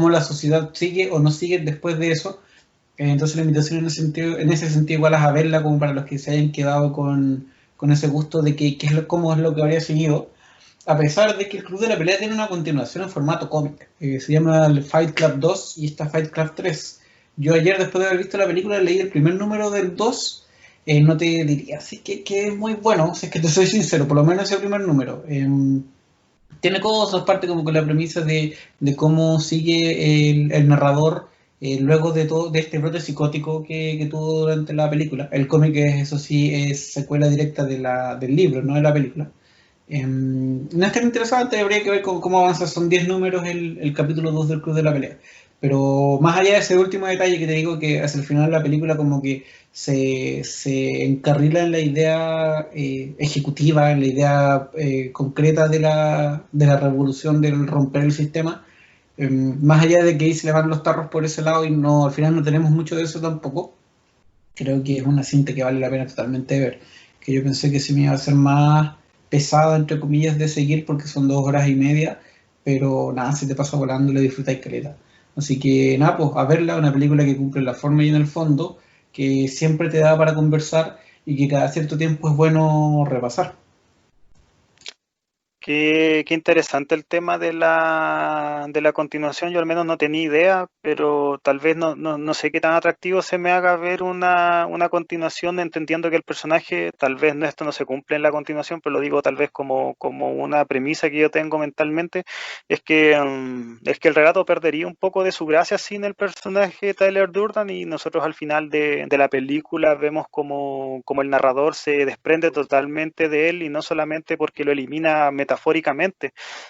S1: la sociedad sigue o no sigue después de eso. Entonces la invitación en ese sentido igual es a verla como para los que se hayan quedado con ese gusto de cómo es lo que habría seguido, a pesar de que el Club de la Pelea tiene una continuación en formato cómic. Se llama el Fight Club 2 y está Fight Club 3. Yo ayer, después de haber visto la película, leí el primer número del 2. No te diría así que es muy bueno, si es que te soy sincero, por lo menos ese primer número. Tiene cosas, parte como con la premisa de cómo sigue el narrador luego de todo de este brote psicótico que tuvo durante la película. El cómic, eso sí, es secuela directa del libro, no de la película. No es tan interesante, habría que ver cómo avanza. Son 10 números el capítulo 2 del Club de la Pelea. Pero más allá de ese último detalle que te digo, que hacia el final de la película como que se encarrila en la idea ejecutiva, en la idea concreta de la revolución, del romper el sistema. Más allá de que ahí se le van los tarros por ese lado y no, al final no tenemos mucho de eso tampoco, creo que es una cinta que vale la pena totalmente ver. Que yo pensé que se me iba a hacer más pesada, entre comillas, de seguir porque son 2 horas y media, pero nada, se te pasa volando y lo disfrutáis caleta. Así que nada, pues a verla, una película que cumple en la forma y en el fondo, que siempre te da para conversar y que cada cierto tiempo es bueno repasar.
S2: Qué interesante el tema de la continuación. Yo al menos no tenía idea, pero tal vez no sé qué tan atractivo se me haga ver una continuación, entendiendo que el personaje, tal vez esto no se cumple en la continuación, pero lo digo tal vez como una premisa que yo tengo mentalmente, es que el relato perdería un poco de su gracia sin el personaje Tyler Durden, y nosotros al final de la película vemos como el narrador se desprende totalmente de él, y no solamente porque lo elimina metafóricamente,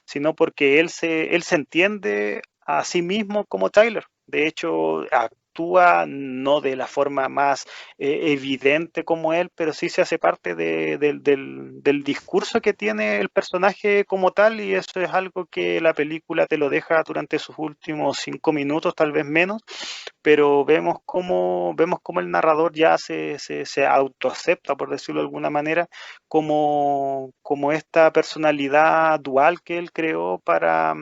S2: sino porque él se entiende a sí mismo como Tyler. De hecho, actúa no de la forma más evidente como él, pero sí se hace parte del discurso que tiene el personaje como tal, y eso es algo que la película te lo deja durante sus últimos 5 minutos, tal vez menos, pero vemos cómo el narrador ya se autoacepta, por decirlo de alguna manera, como esta personalidad dual que él creó para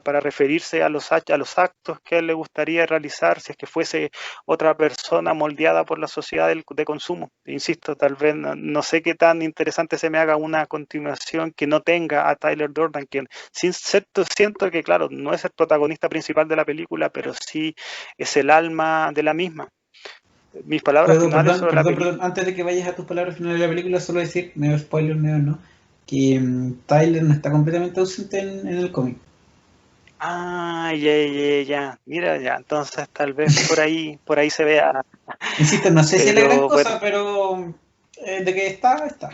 S2: referirse a los actos que a él le gustaría realizar si es que fuese otra persona moldeada por la sociedad de consumo. Insisto, tal vez no sé qué tan interesante se me haga una continuación que no tenga a Tyler Durden, quien siento que, claro, no es el protagonista principal de la película, pero sí es el alma de la misma. Mis palabras finales
S1: Perdón,
S2: sobre la
S1: perdón,
S2: película.
S1: perdón, antes de que vayas a tus palabras finales de la película, solo decir, medio spoiler, medio no, que Tyler no está completamente ausente en el cómic.
S2: Ah, ya. Mira, ya. Entonces tal vez por ahí se vea.
S1: Insisto, no sé si es la gran
S2: Pero bueno,
S1: cosa, pero de que está, está.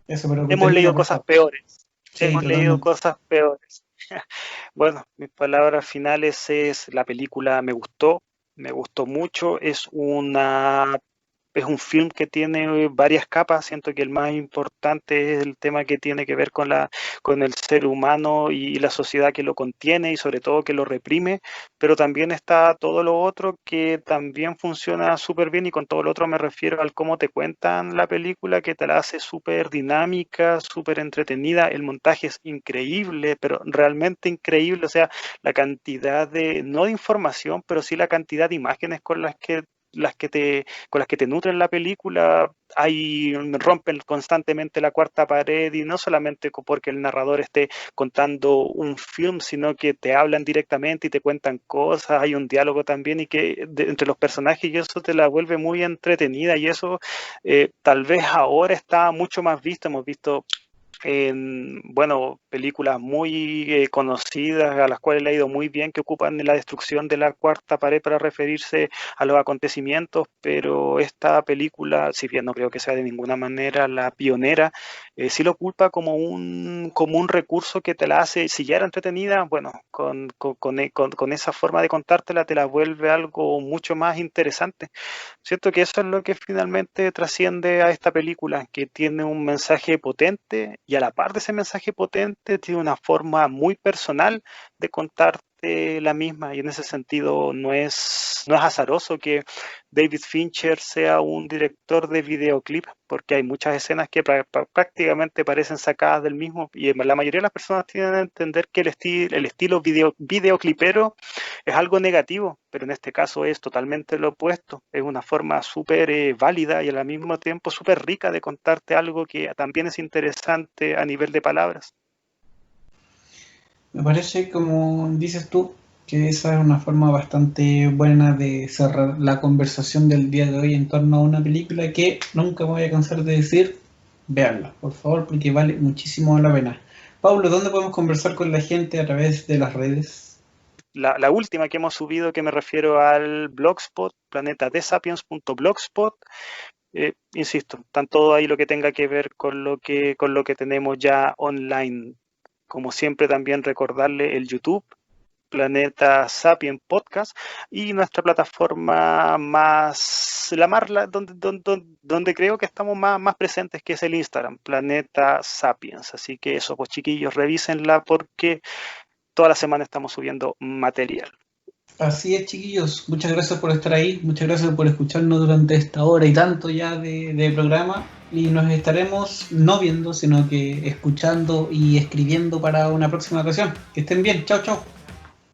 S1: Eso, pero que
S2: hemos
S1: termina,
S2: leído
S1: por
S2: cosas
S1: favor.
S2: peores.
S1: Sí,
S2: Hemos leído
S1: totalmente.
S2: cosas peores. Bueno, mis palabras finales es la película me gustó mucho. Es un film que tiene varias capas. Siento que el más importante es el tema que tiene que ver con el ser humano y la sociedad que lo contiene y sobre todo que lo reprime, pero también está todo lo otro que también funciona súper bien, y con todo lo otro me refiero al cómo te cuentan la película, que te la hace súper dinámica, súper entretenida. El montaje es increíble, pero realmente increíble. O sea, la cantidad no de información, pero sí la cantidad de imágenes con las que te nutren la película, ahí rompen constantemente la cuarta pared, y no solamente porque el narrador esté contando un film, sino que te hablan directamente y te cuentan cosas, hay un diálogo también, y que entre los personajes, y eso te la vuelve muy entretenida, y eso tal vez ahora está mucho más visto. Hemos visto bueno, películas muy conocidas, a las cuales le ha ido muy bien, que ocupan la destrucción de la cuarta pared para referirse a los acontecimientos, pero esta película, si bien no creo que sea de ninguna manera la pionera, sí lo ocupa como un recurso que te la hace, si ya era entretenida, bueno, con esa forma de contártela, te la vuelve algo mucho más interesante. Siento que eso es lo que finalmente trasciende a esta película, que tiene un mensaje potente, y a la par de ese mensaje potente tiene una forma muy personal de contarte la misma, y en ese sentido no es azaroso que David Fincher sea un director de videoclip, porque hay muchas escenas que prácticamente parecen sacadas del mismo, y la mayoría de las personas tienen que entender que el estilo videoclipero es algo negativo, pero en este caso es totalmente lo opuesto. Es una forma súper válida y al mismo tiempo súper rica de contarte algo que también es interesante a nivel de palabras.
S1: Me parece, como dices tú, que esa es una forma bastante buena de cerrar la conversación del día de hoy en torno a una película que nunca me voy a cansar de decir, véanla, por favor, porque vale muchísimo la pena. Pablo, ¿dónde podemos conversar con la gente a través de las redes?
S2: la última que hemos subido, que me refiero al Blogspot, planetadesapiens.blogspot. Insisto, están todo ahí lo que tenga que ver con lo que tenemos ya online. Como siempre, también recordarle el YouTube, Planeta Sapien Podcast, y nuestra plataforma donde creo que estamos más presentes, que es el Instagram, Planeta Sapiens. Así que eso, pues chiquillos, revísenla porque toda la semana estamos subiendo material.
S1: Así es, chiquillos. Muchas gracias por estar ahí. Muchas gracias por escucharnos durante esta hora y tanto ya de programa. Y nos estaremos no viendo, sino que escuchando y escribiendo para una próxima ocasión. Que estén bien. Chao, chao.